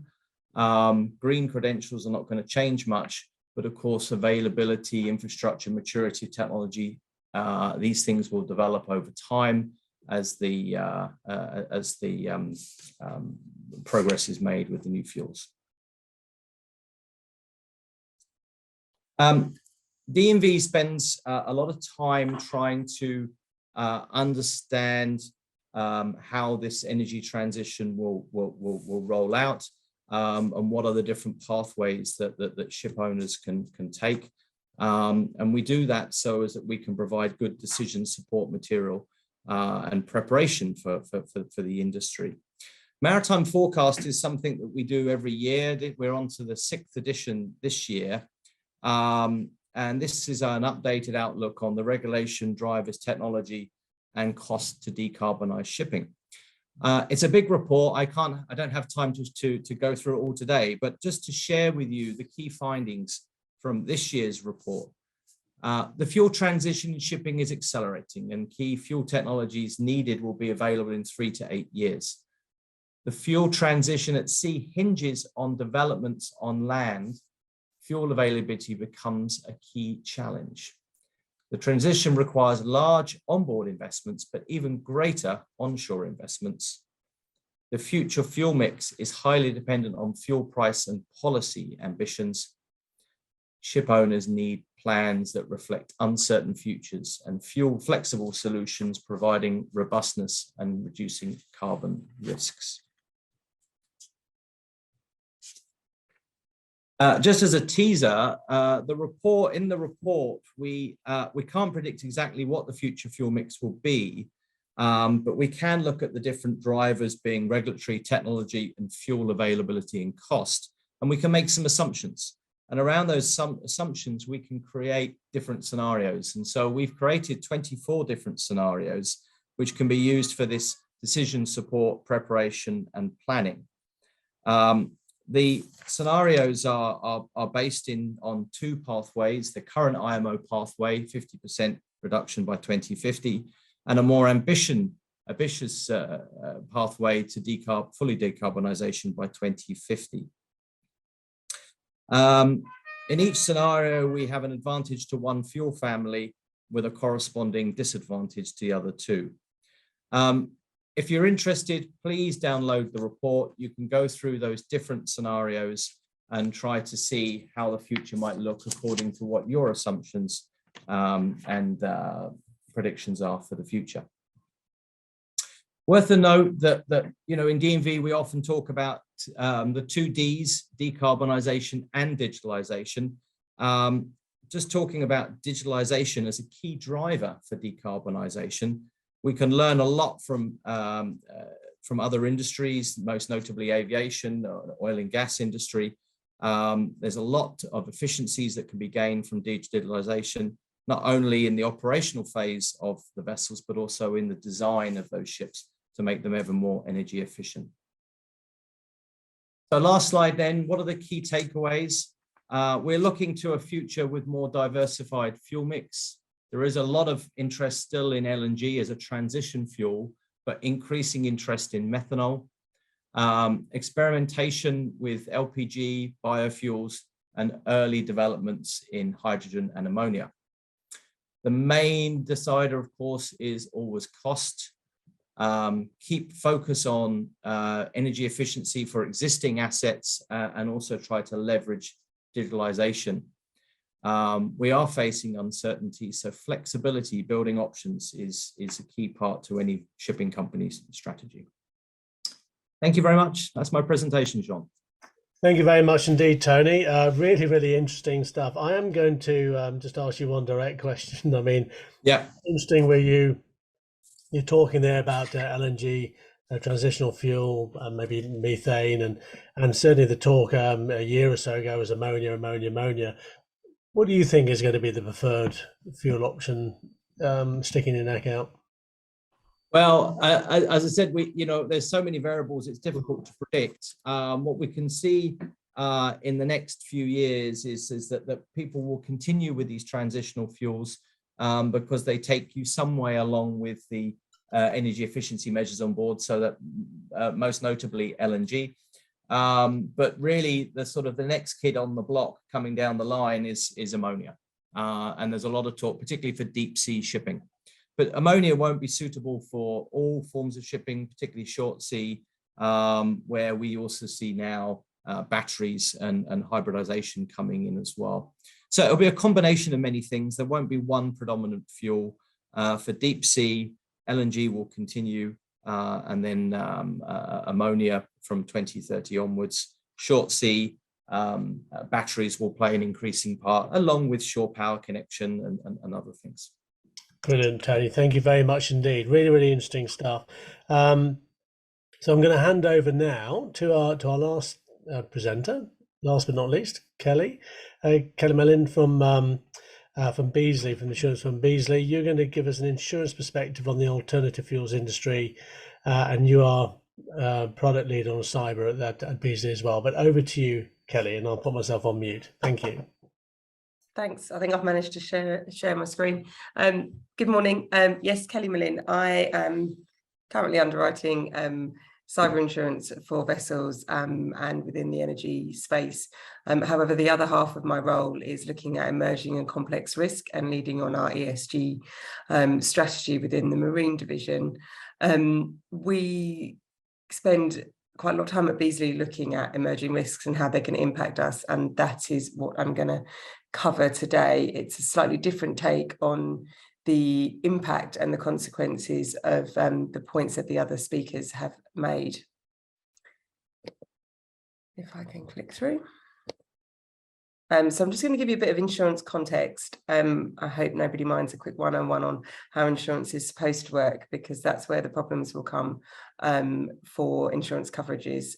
Green credentials are not going to change much, but of course, availability, infrastructure, maturity of technology, these things will develop over time as the progress is made with the new fuels. DNV spends a lot of time trying to understand how this energy transition will roll out, and what are the different pathways that ship owners can take. And we do that so as that we can provide good decision support material and preparation for the industry. Maritime Forecast is something that we do every year. We're on to the 6th edition this year. And this is an updated outlook on the regulation, drivers, technology, and cost to decarbonize shipping. It's a big report. I don't have time to go through it all today, but just to share with you the key findings from this year's report. The fuel transition in shipping is accelerating, and key fuel technologies needed will be available in 3 to 8 years. The fuel transition at sea hinges on developments on land. Fuel availability becomes a key challenge. The transition requires large onboard investments, but even greater onshore investments. The future fuel mix is highly dependent on fuel price and policy ambitions. Ship owners need plans that reflect uncertain futures and fuel flexible solutions, providing robustness and reducing carbon risks. Just as a teaser, in the report, we can't predict exactly what the future fuel mix will be, but we can look at the different drivers being regulatory, technology, and fuel availability and cost, and we can make some assumptions. And around those assumptions, we can create different scenarios. And so we've created 24 different scenarios, which can be used for this decision support, preparation, and planning. The scenarios are based on 2 pathways: the current IMO pathway, 50% reduction by 2050, and a more ambitious pathway to fully decarbonization by 2050. In each scenario, we have an advantage to one fuel family with a corresponding disadvantage to the other two. If you're interested, please download the report. You can go through those different scenarios and try to see how the future might look according to what your assumptions and predictions are for the future. Worth a note that you know, in D&V we often talk about the 2 Ds, decarbonisation and digitalisation. Just talking about digitalisation as a key driver for decarbonisation, we can learn a lot from other industries, most notably aviation, oil and gas industry. There's a lot of efficiencies that can be gained from digitalisation, not only in the operational phase of the vessels, but also in the design of those ships to make them ever more energy efficient. So last slide then, what are the key takeaways? We're looking to a future with more diversified fuel mix. There is a lot of interest still in LNG as a transition fuel, but increasing interest in methanol. Experimentation with LPG, biofuels, and early developments in hydrogen and ammonia. The main decider, of course, is always cost. Keep focus on energy efficiency for existing assets and also try to leverage digitalization. We are facing uncertainty, so flexibility, building options is a key part to any shipping company's strategy. Thank you very much. That's my presentation, John. Thank you very much indeed, Tony. Really, really interesting stuff. I am going to just ask you one direct question. I mean, yeah, interesting where you're talking there about LNG, transitional fuel, maybe methane, and certainly the talk a year or so ago was ammonia. What do you think is going to be the preferred fuel option, sticking your neck out? Well, as I said, there's so many variables, it's difficult to predict. What we can see in the next few years is that people will continue with these transitional fuels because they take you some way along with the energy efficiency measures on board, so that most notably LNG. But really, the next kid on the block coming down the line is ammonia. And there's a lot of talk, particularly for deep sea shipping. But ammonia won't be suitable for all forms of shipping, particularly short sea, where we also see now batteries and hybridization coming in as well. So it'll be a combination of many things. There won't be one predominant fuel. For deep sea, LNG will continue, and then ammonia from 2030 onwards. Short sea, batteries will play an increasing part, along with shore power connection and other things. Brilliant, Tony. Thank you very much indeed. Really, really interesting stuff. So I'm going to hand over now to our last presenter, last but not least, Kelly Malynn from Beazley, from insurance from Beazley. You're going to give us an insurance perspective on the alternative fuels industry, and you are product lead on cyber at Beazley as well. But over to you, Kelly, and I'll put myself on mute. Thank you. Thanks. I think I've managed to share my screen. Good morning. Yes, Kelly Malynn. I am currently underwriting cyber insurance for vessels and within the energy space. However, the other half of my role is looking at emerging and complex risk and leading on our ESG strategy within the marine division. We spend quite a lot of time at Beazley looking at emerging risks and how they can impact us, and that is what I'm going to cover today. It's a slightly different take on the impact and the consequences of the points that the other speakers have made. If I can click through. So I'm just going to give you a bit of insurance context. I hope nobody minds a quick one-on-one on how insurance is supposed to work, because that's where the problems will come for insurance coverages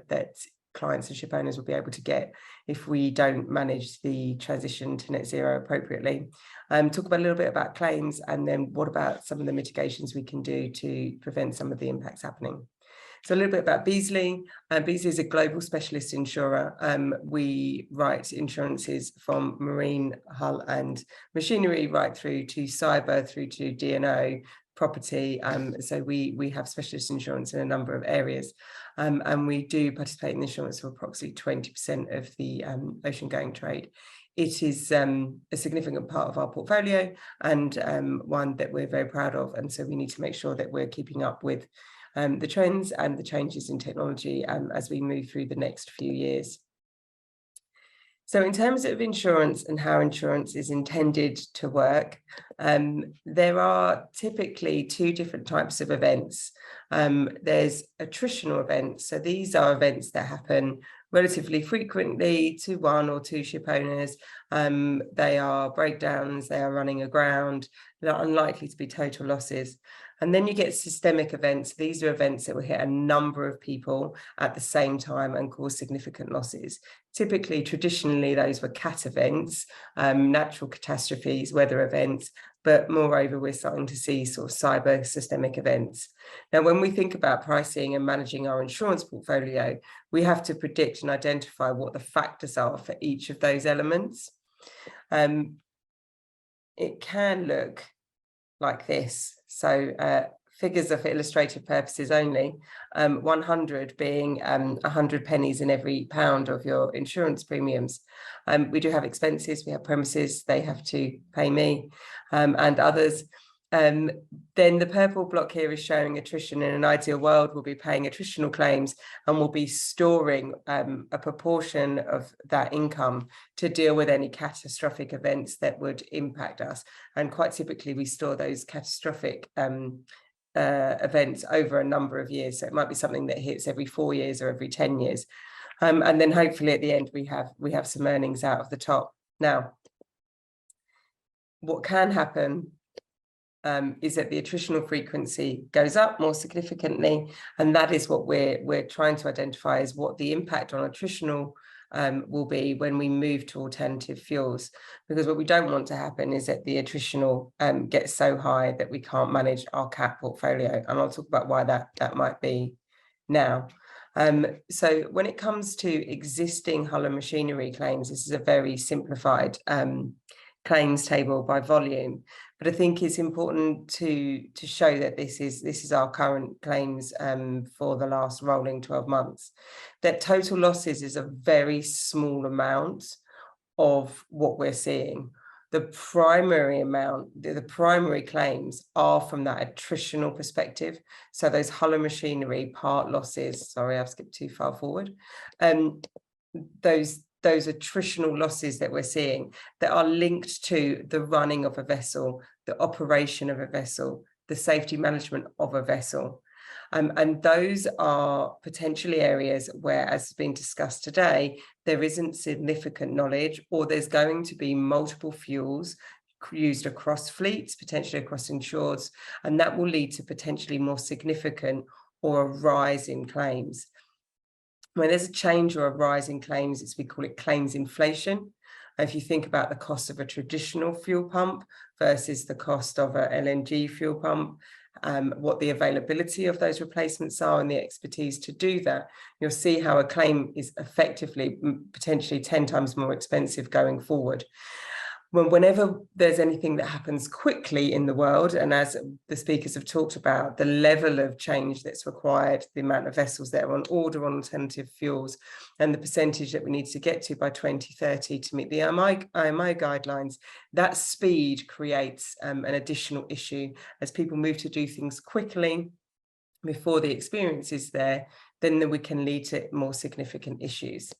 that clients and ship owners will be able to get if we don't manage the transition to net zero appropriately. Talk about a little bit about claims, and then what about some of the mitigations we can do to prevent some of the impacts happening. So a little bit about Beazley. Beazley is a global specialist insurer. We write insurances from marine, hull and machinery right through to cyber, through to D&O, property. So we have specialist insurance in a number of areas, and we do participate in insurance for approximately 20% of the ocean going trade. It is a significant part of our portfolio, and one that we're very proud of. And so we need to make sure that we're keeping up with the trends and the changes in technology as we move through the next few years. So in terms of insurance and how insurance is intended to work, there are typically two different types of events. There's attritional events. So these are events that happen relatively frequently to one or two ship owners. They are breakdowns, they are running aground, they're unlikely to be total losses. And then you get systemic events. These are events that will hit a number of people at the same time and cause significant losses. Typically, traditionally, those were CAT events, natural catastrophes, weather events, but moreover, we're starting to see sort of cyber systemic events. Now, when we think about pricing and managing our insurance portfolio, we have to predict and identify what the factors are for each of those elements. It can look like this. So figures are for illustrative purposes only, 100 being 100 pennies in every pound of your insurance premiums. We do have expenses, we have premises, they have to pay me and others. Then the purple block here is showing attrition. In an ideal world, we'll be paying attritional claims and we'll be storing a proportion of that income to deal with any catastrophic events that would impact us. And quite typically, we store those catastrophic events over a number of years. So it might be something that hits every 4 years or every 10 years. And then hopefully at the end, we have some earnings out of the top. Now, what can happen is that the attritional frequency goes up more significantly, and that is what we're trying to identify as what the impact on attritional will be when we move to alternative fuels. Because what we don't want to happen is that the attritional gets so high that we can't manage our CAT portfolio, and I'll talk about why that might be now. So when it comes to existing hull and machinery claims, this is a very simplified claims table by volume, but I think it's important to show that this is our current claims for the last rolling 12 months. That total losses is a very small amount of what we're seeing. The primary amount, the primary claims are from that attritional perspective. So those hull and machinery part losses, sorry, I've skipped too far forward. Those attritional losses that we're seeing that are linked to the running of a vessel, the operation of a vessel, the safety management of a vessel. And those are potentially areas where, as has been discussed today, there isn't significant knowledge, or there's going to be multiple fuels used across fleets, potentially across insureds, and that will lead to potentially more significant or a rise in claims. When there's a change or a rise in claims, we call it claims inflation. If you think about the cost of a traditional fuel pump versus the cost of a LNG fuel pump, what the availability of those replacements are and the expertise to do that, you'll see how a claim is effectively potentially 10 times more expensive going forward. Whenever there's anything that happens quickly in the world, and as the speakers have talked about, the level of change that's required, the amount of vessels that are on order on alternative fuels, and the percentage that we need to get to by 2030 to meet the IMI guidelines, that speed creates an additional issue. As people move to do things quickly before the experience is there, then we can lead to more significant issues.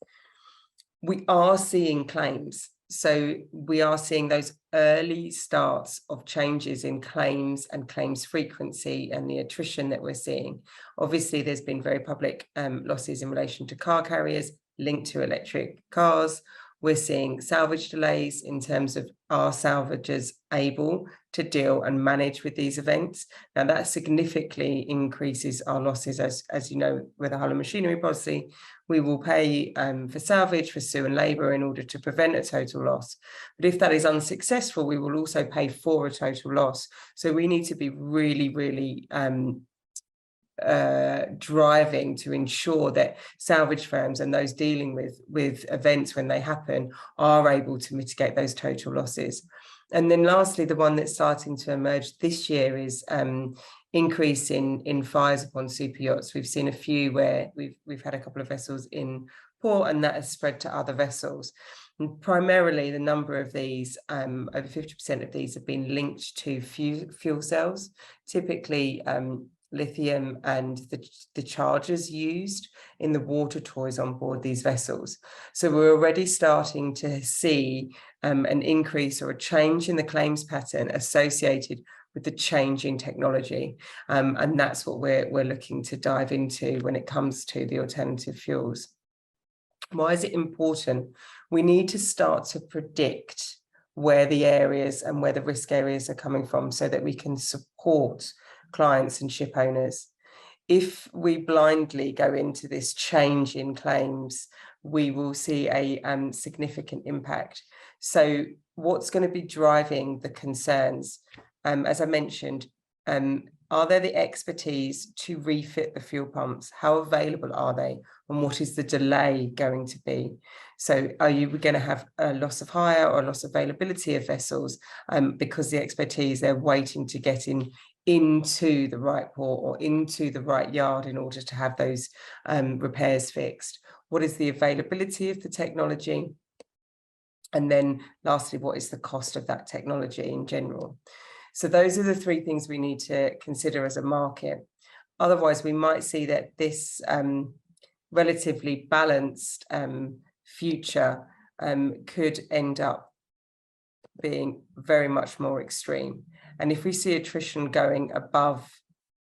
We are seeing claims. So we are seeing those early starts of changes in claims and claims frequency and the attrition that we're seeing. Obviously, there's been very public losses in relation to car carriers linked to electric cars. We're seeing salvage delays in terms of are salvagers able to deal and manage with these events. Now that significantly increases our losses. As you know, with a hull and machinery policy, we will pay for salvage, for sue and labour in order to prevent a total loss. But if that is unsuccessful, we will also pay for a total loss. So we need to be really, really driving to ensure that salvage firms and those dealing with events when they happen are able to mitigate those total losses. And then lastly, the one that's starting to emerge this year is increase in fires upon super yachts. We've seen a few where we've had a couple of vessels in port, and that has spread to other vessels. And primarily, the number of these, over 50% of these have been linked to fuel cells, typically lithium and the chargers used in the water toys on board these vessels. So we're already starting to see an increase or a change in the claims pattern associated with the change in technology. And that's what we're looking to dive into when it comes to the alternative fuels. Why is it important? We need to start to predict where the areas and where the risk areas are coming from so that we can support clients and ship owners. If we blindly go into this change in claims, we will see a significant impact. So what's going to be driving the concerns? As I mentioned, are there the expertise to refit the fuel pumps? How available are they? And what is the delay going to be? So are you going to have a loss of hire or a loss of availability of vessels because the expertise they're waiting to get into the right port or into the right yard in order to have those repairs fixed? What is the availability of the technology? And then lastly, what is the cost of that technology in general? So those are the three things we need to consider as a market. Otherwise, we might see that this relatively balanced future could end up being very much more extreme. And if we see attrition going above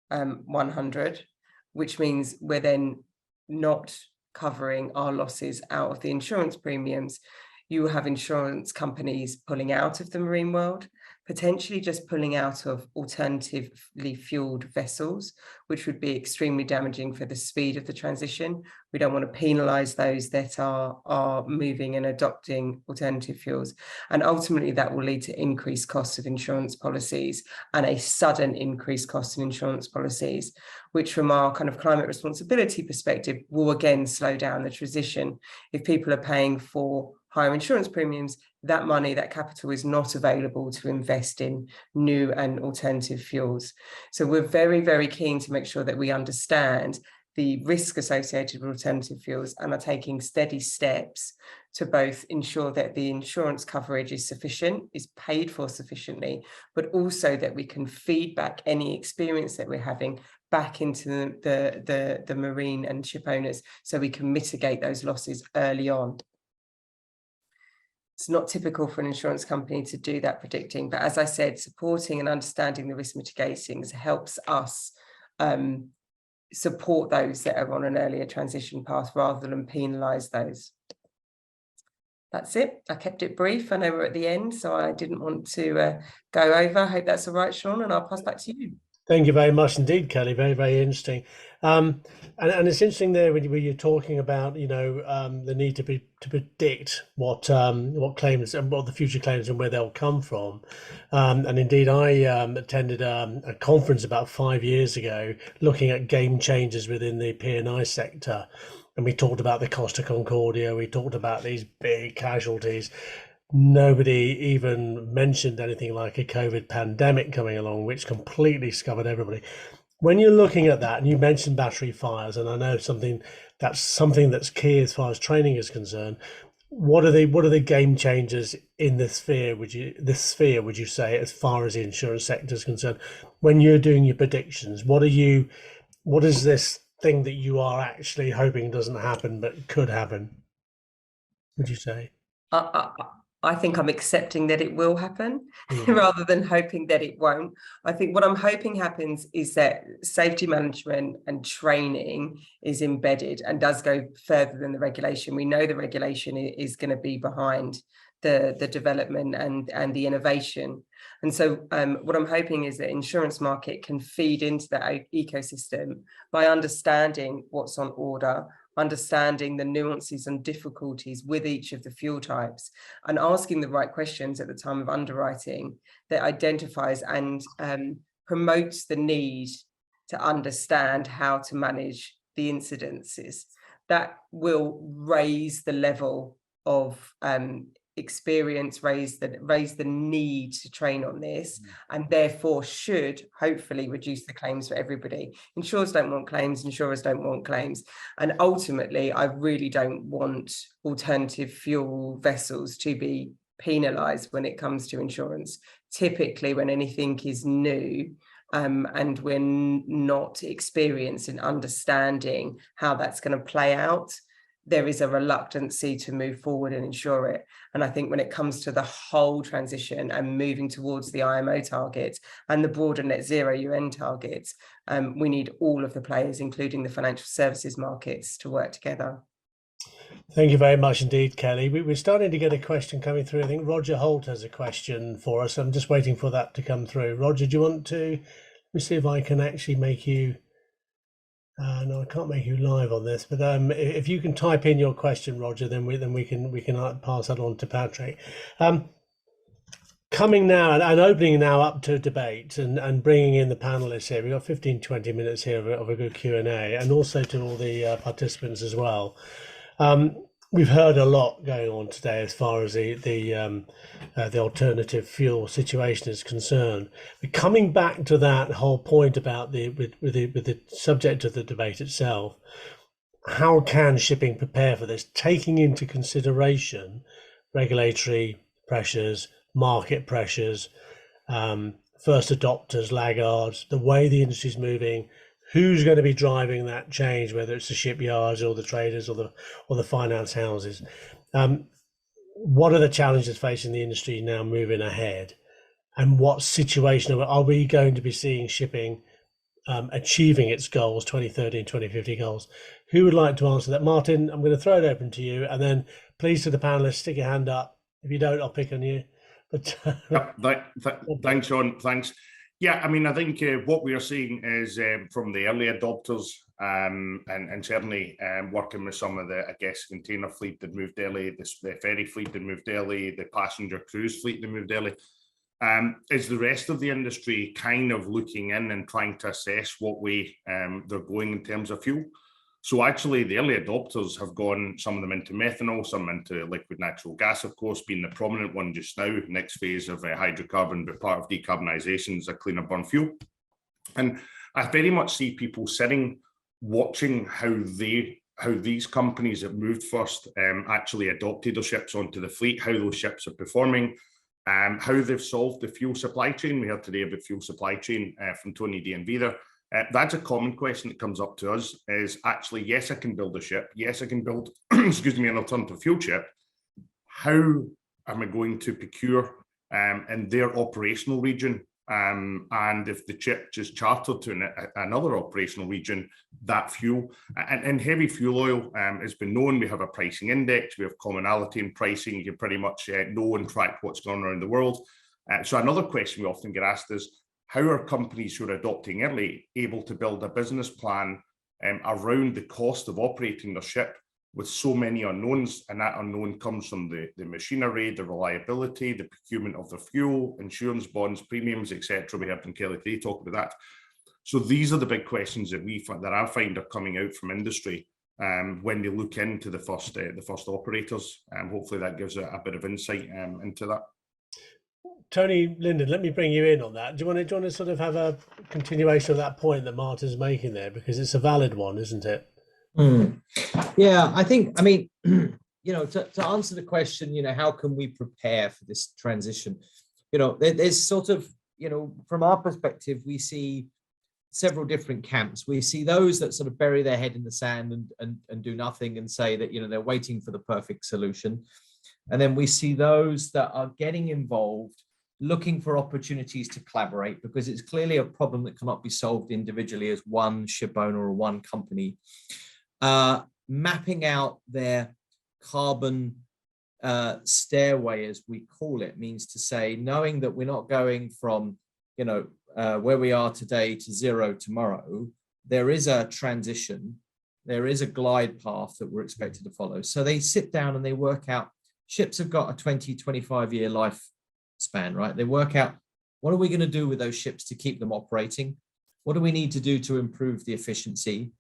100, which means we're then not covering our losses out of the insurance premiums, you will have insurance companies pulling out of the marine world, potentially just pulling out of alternatively fueled vessels, which would be extremely damaging for the speed of the transition. We don't want to penalise those that are moving and adopting alternative fuels. And ultimately, that will lead to increased costs of insurance policies and a sudden increased cost in insurance policies, which from our kind of climate responsibility perspective will again slow down the transition. If people are paying for higher insurance premiums, that money, that capital is not available to invest in new and alternative fuels. So we're very, very keen to make sure that we understand the risk associated with alternative fuels and are taking steady steps to both ensure that the insurance coverage is sufficient, is paid for sufficiently, but also that we can feed back any experience that we're having back into the marine and ship owners so we can mitigate those losses early on. It's not typical for an insurance company to do that predicting, but as I said, supporting and understanding the risk mitigations helps us support those that are on an earlier transition path rather than penalise those. That's it. I kept it brief. I know we're at the end, so I didn't want to go over. I hope that's all right, Sean, and I'll pass back to you. Thank you very much indeed, Kelly. Very, very interesting. And it's interesting there when you're talking about, the need to predict what claims and what the future claims and where they'll come from. And indeed, I attended a conference about 5 years ago looking at game changers within the P&I sector. And we talked about the Costa Concordia. We talked about these big casualties. Nobody even mentioned anything like a COVID pandemic coming along, which completely scuppered everybody. When you're looking at that, and you mentioned battery fires, and I know something that's key as far as training is concerned. What are the game changers in this sphere? Would you say, as far as the insurance sector is concerned, when you're doing your predictions, what is this thing that you are actually hoping doesn't happen but could happen? Would you say? I think I'm accepting that it will happen rather than hoping that it won't. I think what I'm hoping happens is that safety management and training is embedded and does go further than the regulation. We know the regulation is going to be behind the development and the innovation. And so what I'm hoping is that insurance market can feed into that ecosystem by understanding what's on order, understanding the nuances and difficulties with each of the fuel types, and asking the right questions at the time of underwriting that identifies and promotes the need to understand how to manage the incidences. That will raise the level of experience, raise the need to train on this, and therefore should hopefully reduce the claims for everybody. Insurers don't want claims, insurers don't want claims, and ultimately I really don't want alternative fuel vessels to be penalised when it comes to insurance. Typically when anything is new and we're not experienced in understanding how that's going to play out, there is a reluctancy to move forward and insure it. And I think when it comes to the whole transition and moving towards the IMO target and the broader net zero UN targets, we need all of the players, including the financial services markets, to work together. Thank you very much indeed, Kelly. We're starting to get a question coming through. I think Roger Holt has a question for us. I'm just waiting for that to come through. Roger, do you want to, let me see if I can actually make you, no, I can't make you live on this, but if you can type in your question, Roger, then we can pass that on to Patrick. Coming now and opening now up to debate and bringing in the panelists here. We've got 15-20 minutes here of a good Q&A, and also to all the participants as well. We've heard a lot going on today as far as the alternative fuel situation is concerned. But coming back to that whole point about with the subject of the debate itself, how can shipping prepare for this, taking into consideration regulatory pressures, market pressures, first adopters, laggards, the way the industry is moving? Who's going to be driving that change, whether it's the shipyards or the traders or the finance houses? What are the challenges facing the industry now moving ahead? And what situation are we going to be seeing shipping achieving its goals, 2030 and 2050 goals? Who would like to answer that? Martin, I'm going to throw it open to you, and then please to the panelists, stick your hand up. If you don't, I'll pick on you. But thanks, Sean. Thanks. Yeah, I mean, I think what we are seeing is from the early adopters and certainly working with some of the, I guess, container fleet that moved early, the ferry fleet that moved early, the passenger cruise fleet that moved early, is the rest of the industry kind of looking in and trying to assess what way they're going in terms of fuel. So actually the early adopters have gone, some of them into methanol, some into liquid natural gas, of course, being the prominent one just now. Next phase of hydrocarbon, but part of decarbonisation is a cleaner burn fuel. And I very much see people sitting, watching how these companies that moved first actually adopted their ships onto the fleet, how those ships are performing, how they've solved the fuel supply chain. We heard today about fuel supply chain from Tony D and Vida. That's a common question that comes up to us, is actually, yes, I can build a ship. Yes, I can build, excuse me, an alternative fuel ship. How am I going to procure in their operational region? And if the ship just chartered to another operational region, that fuel and heavy fuel oil has been known. We have a pricing index. We have commonality in pricing. You can pretty much know and track what's going on around the world. So another question we often get asked is, how are companies who are adopting early able to build a business plan around the cost of operating their ship with so many unknowns? And that unknown comes from the machinery, the reliability, the procurement of the fuel, insurance, bonds, premiums, etc. We heard from Kelly today talk about that. So these are the big questions that I find are coming out from industry when they look into the first operators. Hopefully that gives a bit of insight into that. Tony, Linden, let me bring you in on that. Do you want to sort of have a continuation of that point that Martin's making there? Because it's a valid one, isn't it? Yeah, I mean, to answer the question, how can we prepare for this transition? There's sort of, from our perspective, we see several different camps. We see those that sort of bury their head in the sand and do nothing and say that, they're waiting for the perfect solution. And then we see those that are getting involved, looking for opportunities to collaborate, because it's clearly a problem that cannot be solved individually as one ship owner or one company. Mapping out their carbon stairway, as we call it, means to say, knowing that we're not going from, where we are today to zero tomorrow, there is a transition, there is a glide path that we're expected to follow. So they sit down and they work out, ships have got a 20, 25-year life span, right? They work out, what are we going to do with those ships to keep them operating? What do we need to do to improve the efficiency?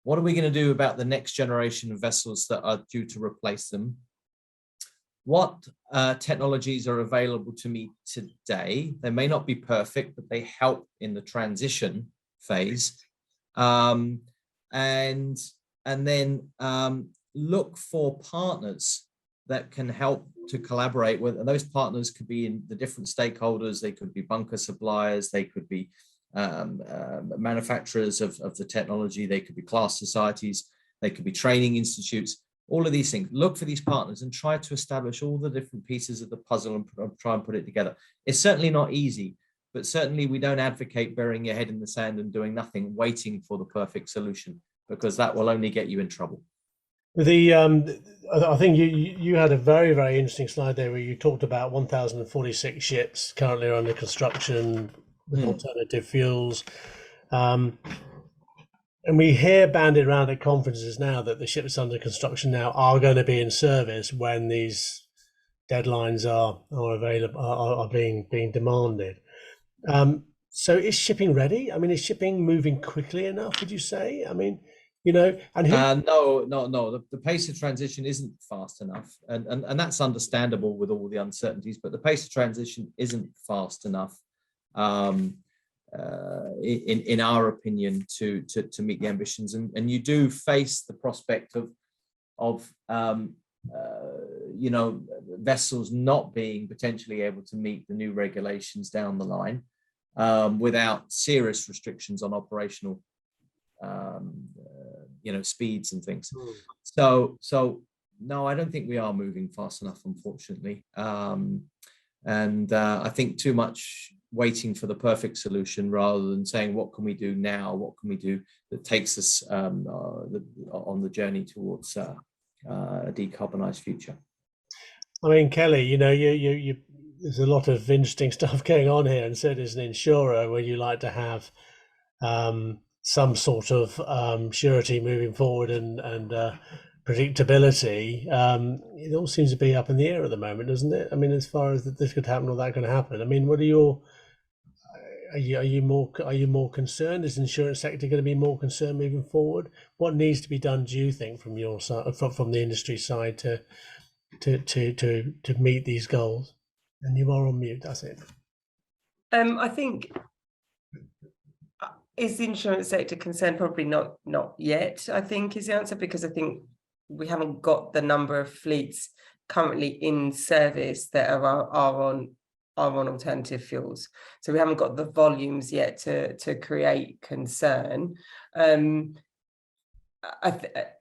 What are we going to do about the next generation of vessels that are due to replace them? What technologies are available to me today? They may not be perfect, but they help in the transition phase. And then look for partners that can help to collaborate with, and those partners could be in the different stakeholders. They could be bunker suppliers, they could be manufacturers of the technology, they could be class societies, they could be training institutes, all of these things. Look for these partners and try to establish all the different pieces of the puzzle and try and put it together. It's certainly not easy, but certainly we don't advocate burying your head in the sand and doing nothing, waiting for the perfect solution, because that will only get you in trouble. I think you had a very, very interesting slide there where you talked about 1,046 ships currently are under construction with alternative fuels. And we hear banded around at conferences now that the ships under construction now are going to be in service when these deadlines are available, are being demanded. So is shipping ready? I mean, is shipping moving quickly enough, would you say? I mean, and no. The pace of transition isn't fast enough, and that's understandable with all the uncertainties. But the pace of transition isn't fast enough, in our opinion, to meet the ambitions. And you do face the prospect of vessels not being potentially able to meet the new regulations down the line without serious restrictions on operational speeds and things. So no, I don't think we are moving fast enough, unfortunately. I think too much waiting for the perfect solution rather than saying, what can we do now? What can we do that takes us on the journey towards a decarbonized future? I mean, Kelly, you there's a lot of interesting stuff going on here, and so as an insurer, where you like to have some sort of surety moving forward and predictability. It all seems to be up in the air at the moment, doesn't it? I mean, as far as that this could happen or that could happen. I mean, what are you more concerned? Is the insurance sector going to be more concerned moving forward? What needs to be done, do you think, from your side, from the industry side, to meet these goals? And you are on mute. That's it. I think. Is the insurance sector concerned? Probably not yet, I think, is the answer, because I think we haven't got the number of fleets currently in service that are on alternative fuels. So we haven't got the volumes yet to create concern.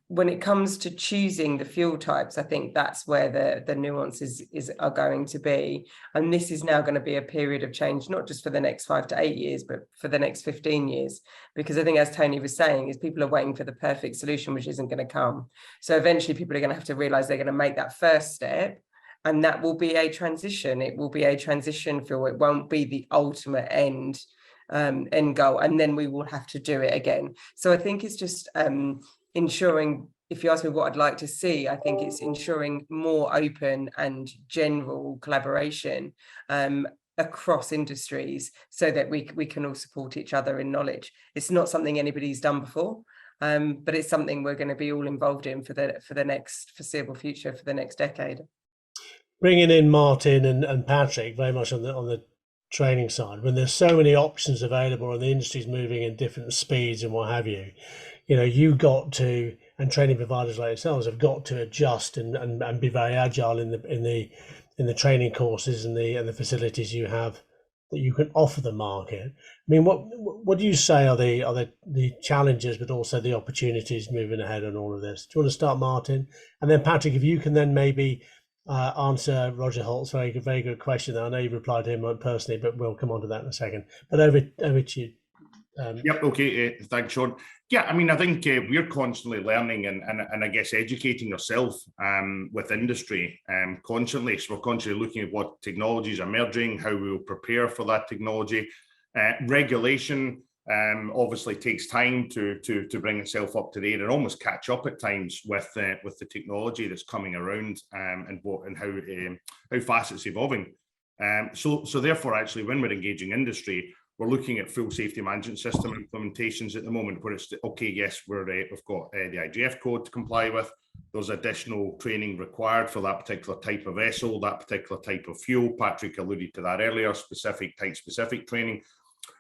When it comes to choosing the fuel types, I think that's where the nuances are going to be. And this is now going to be a period of change, not just for the next 5 to 8 years, but for the next 15 years. Because I think, as Tony was saying, is people are waiting for the perfect solution, which isn't going to come. So eventually people are going to have to realize they're going to make that first step. And that will be a transition. It will be a transition fuel. It won't be the ultimate end goal. And then we will have to do it again. So I think it's just ensuring, if you ask me what I'd like to see, I think it's ensuring more open and general collaboration across industries so that we can all support each other in knowledge. It's not something anybody's done before, but it's something we're going to be all involved in for the next foreseeable future, for the next decade. Bringing in Martin and Patrick very much on the training side, when there's so many options available and the industry's moving in different speeds and what have you, you got to, and training providers like yourselves have got to adjust and be very agile in the training courses and the facilities you have that you can offer the market. I mean, what do you say are the challenges, but also the opportunities moving ahead on all of this? Do you want to start, Martin? And then Patrick, if you can then maybe answer Roger Holt's very good question. I know you've replied to him personally, but we'll come on to that in a second. But over to you. Yep. Okay. Thanks, Sean. Yeah. I mean, I think we're constantly learning and I guess educating yourself with industry constantly. So we're constantly looking at what technologies are emerging, how we will prepare for that technology. Regulation obviously takes time to bring itself up to date and almost catch up at times with the technology that's coming around and how fast it's evolving. So therefore, actually, when we're engaging industry, we're looking at full safety management system implementations at the moment, where it's okay, yes, we've got the IGF code to comply with. There's additional training required for that particular type of vessel, that particular type of fuel. Patrick alluded to that earlier, type-specific training.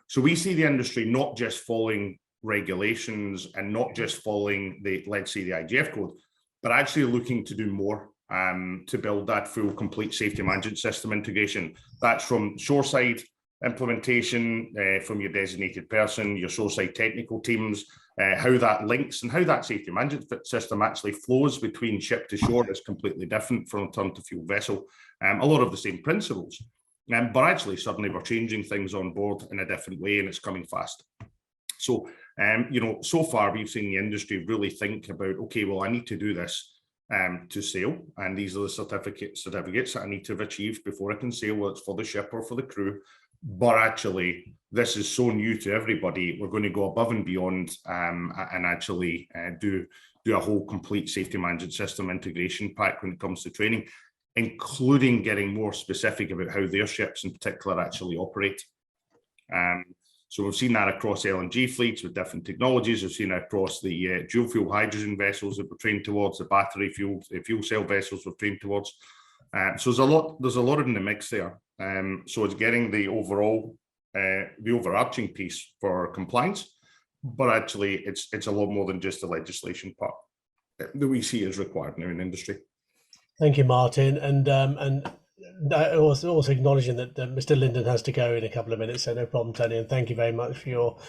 So we see the industry not just following regulations and not just following the, let's say, the IGF code, but actually looking to do more to build that full complete safety management system integration. That's from shoreside implementation, from your designated person, your shoreside technical teams, how that links and how that safety management system actually flows between ship to shore is completely different from a turn to fuel vessel. A lot of the same principles, but actually suddenly we're changing things on board in a different way, and it's coming fast. So, you know, so far we've seen the industry really think about, okay, well, I need to do this to sail, and these are the certificates that I need to have achieved before I can sail, whether it's for the ship or for the crew. But actually, this is so new to everybody. We're going to go above and beyond and actually do a whole complete safety management system integration pack when it comes to training, including getting more specific about how their ships in particular actually operate. So we've seen that across LNG fleets with different technologies. We've seen it across the dual fuel hydrogen vessels that we're trained towards, the battery fuel cell vessels we're trained towards. So there's a lot in the mix there. So it's getting the overarching piece for compliance, but actually it's a lot more than just the legislation part that we see as required now in industry. Thank you, Martin, and also acknowledging that Mr. Linden has to go in a couple of minutes, so no problem, Tony. And thank you very much for your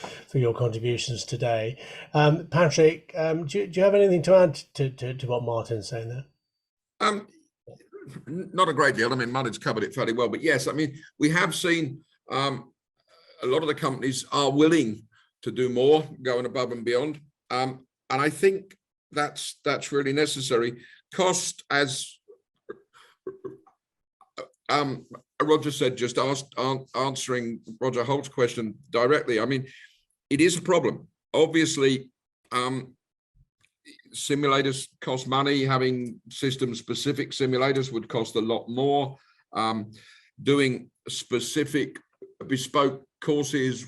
contributions today. Patrick, do you have anything to add to what Martin's saying there? Not a great deal. I mean, Martin's covered it fairly well, but yes, I mean, we have seen a lot of the companies are willing to do more, going above and beyond, and I think that's really necessary. Cost, as Roger said, just answering Roger Hout's question directly, I mean, it is a problem. Obviously, simulators cost money. Having system-specific simulators would cost a lot more. Doing specific bespoke courses,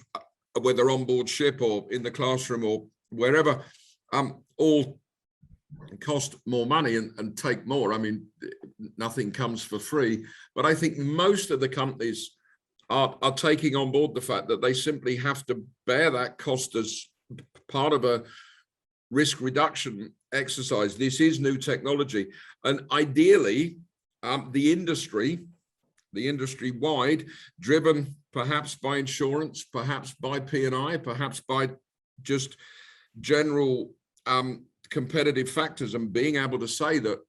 whether on board ship or in the classroom or wherever, all cost more money and take more. I mean, nothing comes for free, but I think most of the companies are taking on board the fact that they simply have to bear that cost as part of a risk reduction exercise. This is new technology, and ideally the industry-wide, driven perhaps by insurance, perhaps by P&I, perhaps by just general competitive factors, and being able to say that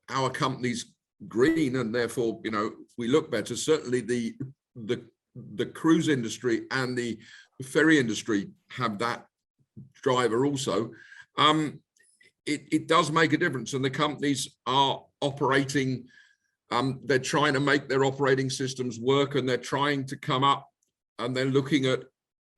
our company's green and therefore, you know, we look better. Certainly the cruise industry and the ferry industry have that driver also. It does make a difference, and the companies are operating, they're trying to make their operating systems work, and they're trying to come up, and they're looking at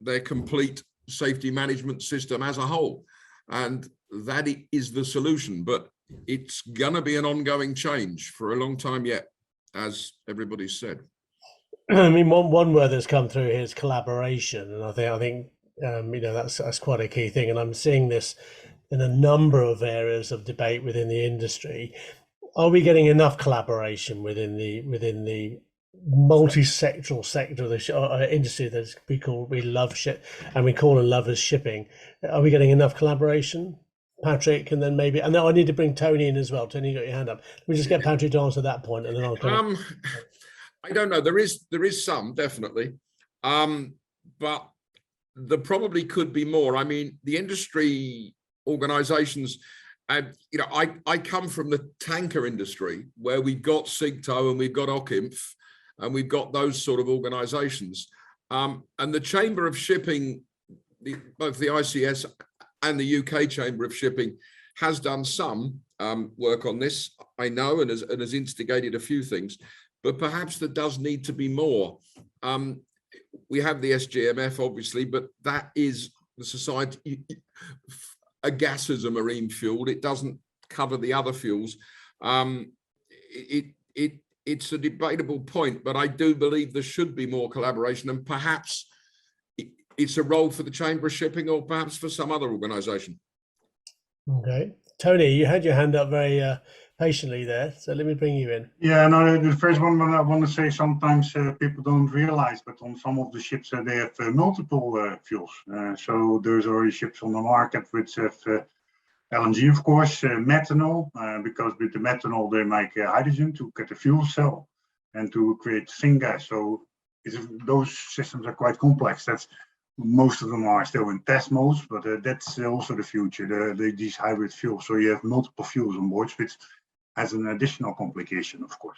their complete safety management system as a whole, and that is the solution. But it's gonna be an ongoing change for a long time yet, as everybody said. I mean, one word that's come through here is collaboration, and I think you know, that's quite a key thing, and I'm seeing this in a number of areas of debate within the industry. Are we getting enough collaboration within the multi-sectoral sector of the industry that we love ship and we call and love as shipping? Are we getting enough collaboration, Patrick? And then maybe, and now I need to bring Tony in as well. Tony, you got your hand up. Let me just get Patrick to answer that point, and then I'll come. I don't know. There is some, definitely, but there probably could be more. I mean, the industry organizations, you know, I come from the tanker industry, where we've got SIGTO and we've got OCIMF and we've got those sort of organizations, and the Chamber of Shipping, both the ICS and the UK Chamber of Shipping, has done some work on this, I know, and has instigated a few things, but perhaps there does need to be more. We have the SGMF, obviously, but that is the society. A gas is a marine fuel. It doesn't cover the other fuels. It's a debatable point, but I do believe there should be more collaboration, and perhaps it's a role for the Chamber of Shipping or perhaps for some other organisation. Okay. Tony, you had your hand up very patiently there, so let me bring you in. Yeah, no, the first one I want to say, sometimes people don't realize, but on some of the ships they have multiple fuels. So there's already ships on the market which have LNG, of course, methanol, because with the methanol they make hydrogen to get the fuel cell and to create syngas. So those systems are quite complex. Most of them are still in test modes, but that's also the future, these hybrid fuels. So you have multiple fuels on board, which has an additional complication, of course.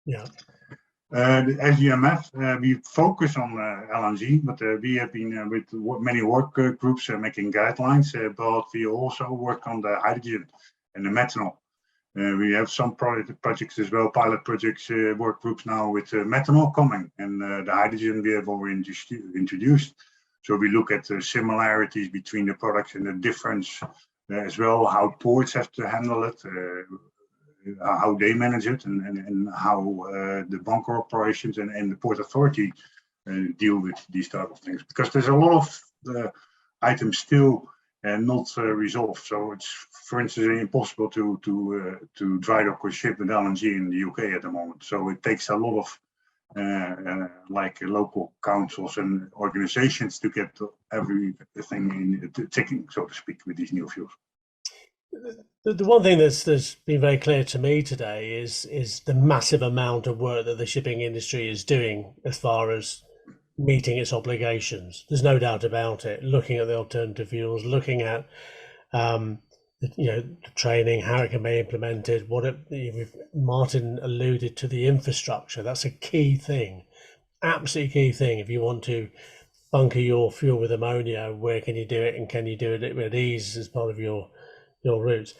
Yeah. The SGMF, we focus on LNG, but we have been with many work groups making guidelines, but we also work on the hydrogen and the methanol. We have some projects as well, pilot projects, work groups now with methanol coming, and the hydrogen we have already introduced. So we look at the similarities between the products and the difference as well, how ports have to handle it, how they manage it, and how the bunker operations and the port authority deal with these type of things. Because there's a lot of items still not resolved. So it's, for instance, impossible to dry dock a ship with LNG in the UK at the moment. So it takes a lot of like local councils and organizations to get everything in ticking, so to speak, with these new fuels. The one thing that's been very clear to me today is the massive amount of work that the shipping industry is doing as far as meeting its obligations. There's no doubt about it. Looking at the alternative fuels, looking at the training, how it can be implemented. Martin alluded to the infrastructure. That's a key thing, absolutely key thing. If you want to bunker your fuel with ammonia, where can you do it, and can you do it with ease as part of your routes?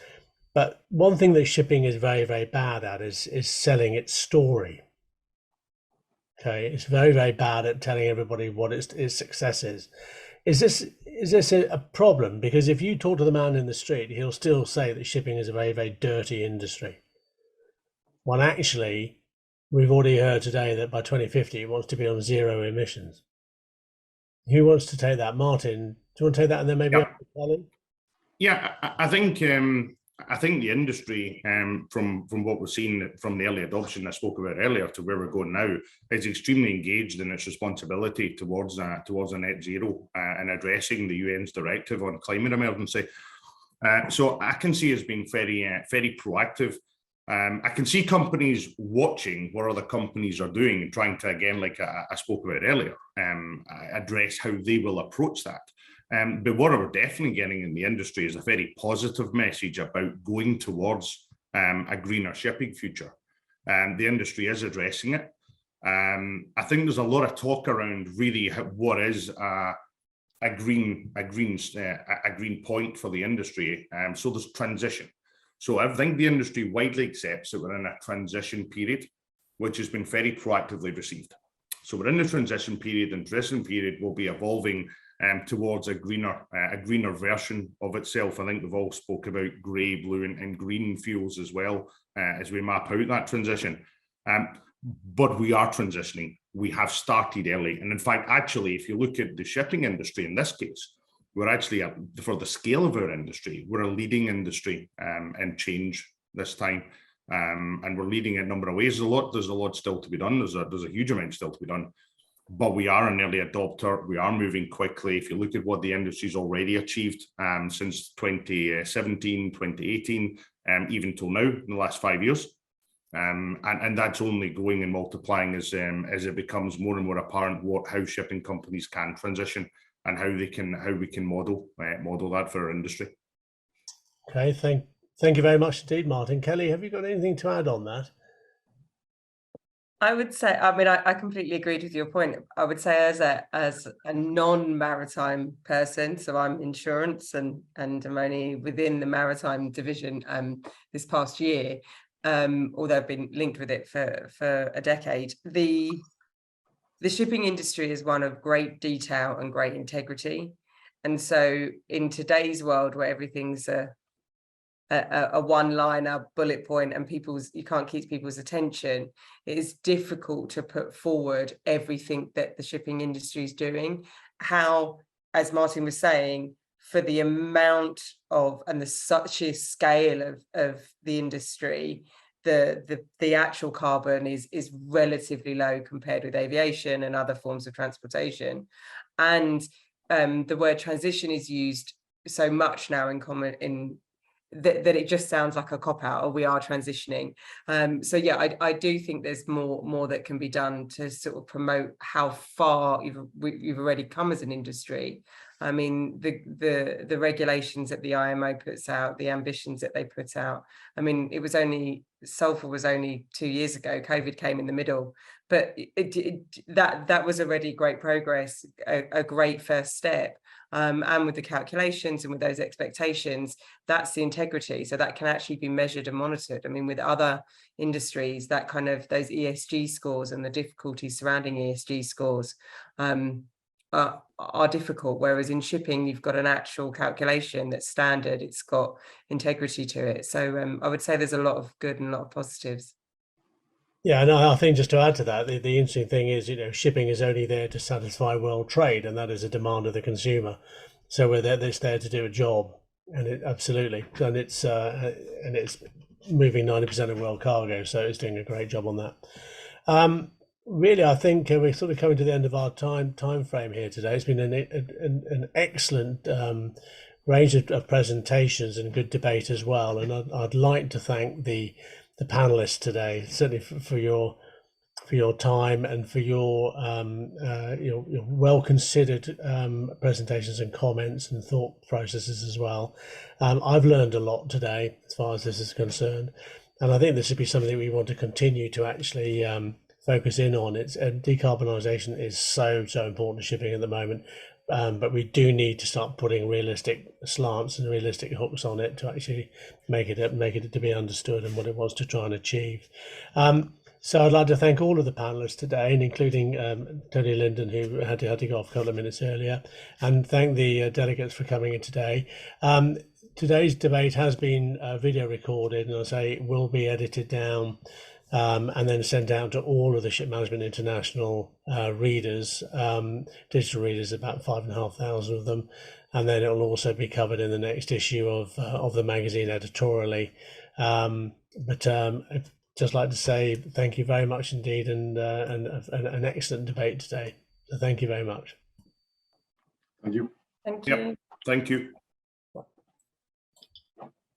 But one thing that shipping is very, very bad at is selling its story. Okay, it's very, very bad at telling everybody what its success is. Is this a problem? Because if you talk to the man in the street, he'll still say that shipping is a very, very dirty industry. When actually, we've already heard today that by 2050 it wants to be on zero emissions. Who wants to take that? Martin, do you want to take that, and then maybe Malynn? Yeah, I think the industry, from what we've seen from the early adoption I spoke about earlier to where we're going now, is extremely engaged in its responsibility towards a net zero and addressing the UN's directive on climate emergency. So I can see as being very proactive. I can see companies watching what other companies are doing and trying to, again, like I spoke about earlier, address how they will approach that. But what we're definitely getting in the industry is a very positive message about going towards a greener shipping future. The industry is addressing it. I think there's a lot of talk around really what is a green point for the industry. So there's transition. So I think the industry widely accepts that we're in a transition period, which has been very proactively received. So we're in the transition period, and transition period will be evolving towards a greener version of itself. I think we've all spoke about grey, blue, and green fuels as well as we map out that transition. But we are transitioning. We have started early, and in fact, actually, if you look at the shipping industry in this case, we're actually, for the scale of our industry, we're a leading industry in change this time, and we're leading in a number of ways. There's a lot still to be done. There's a huge amount still to be done. But we are an early adopter. We are moving quickly. If you look at what the industry's already achieved since 2017, 2018, even till now, in the last 5 years, and that's only going and multiplying as it becomes more and more apparent how shipping companies can transition and how we can model that for our industry. Okay, thank you very much indeed, Martin. Kelly, have you got anything to add on that? I would say, I mean, I completely agreed with your point. I would say as a non-maritime person, so I'm insurance and I'm only within the maritime division this past year, although I've been linked with it for a decade. The shipping industry is one of great detail and great integrity. And so in today's world where everything's a one-liner bullet point and you can't keep people's attention, it is difficult to put forward everything that the shipping industry is doing. how, as Martin was saying, for the amount of and the such a scale of the industry, the actual carbon is relatively low compared with aviation and other forms of transportation. And the word transition is used so much now in common in that it just sounds like a cop-out, or we are transitioning. So yeah, I do think there's more that can be done to sort of promote how far you've already come as an industry. I mean, the regulations that the IMO puts out, the ambitions that they put out. I mean, sulfur was only 2 years ago. COVID came in the middle, but that was already great progress, a great first step. And with the calculations and with those expectations, that's the integrity. So that can actually be measured and monitored. I mean, with other industries, that kind of those ESG scores and the difficulties surrounding ESG scores are difficult. Whereas in shipping, you've got an actual calculation that's standard. It's got integrity to it. So I would say there's a lot of good and a lot of positives. Yeah, no, I think just to add to that, the interesting thing is, shipping is only there to satisfy world trade, and that is a demand of the consumer. So it's there to do a job, and it's moving 90% of world cargo, so it's doing a great job on that. Really, I think we're sort of coming to the end of our time frame here today. It's been an excellent range of presentations and good debate as well, and I'd like to thank the panelists today, certainly for your time and for your well considered presentations and comments and thought processes as well. I've learned a lot today as far as this is concerned, and I think this would be something we want to continue to actually focus in on. Decarbonisation is so important to shipping at the moment. But we do need to start putting realistic slants and realistic hooks on it to actually make it to be understood and what it wants to try and achieve. So I'd like to thank all of the panelists today, and including Tony Linden, who had to go off a couple of minutes earlier, and thank the delegates for coming in today. Today's debate has been video recorded, and I say it will be edited down and then sent out to all of the Ship Management International readers, digital readers, about 5,500 of them, and then it will also be covered in the next issue of the magazine editorially. But I'd just like to say thank you very much indeed, and an excellent debate today. So thank you very much. Thank you. Thank you. Yep. Thank you.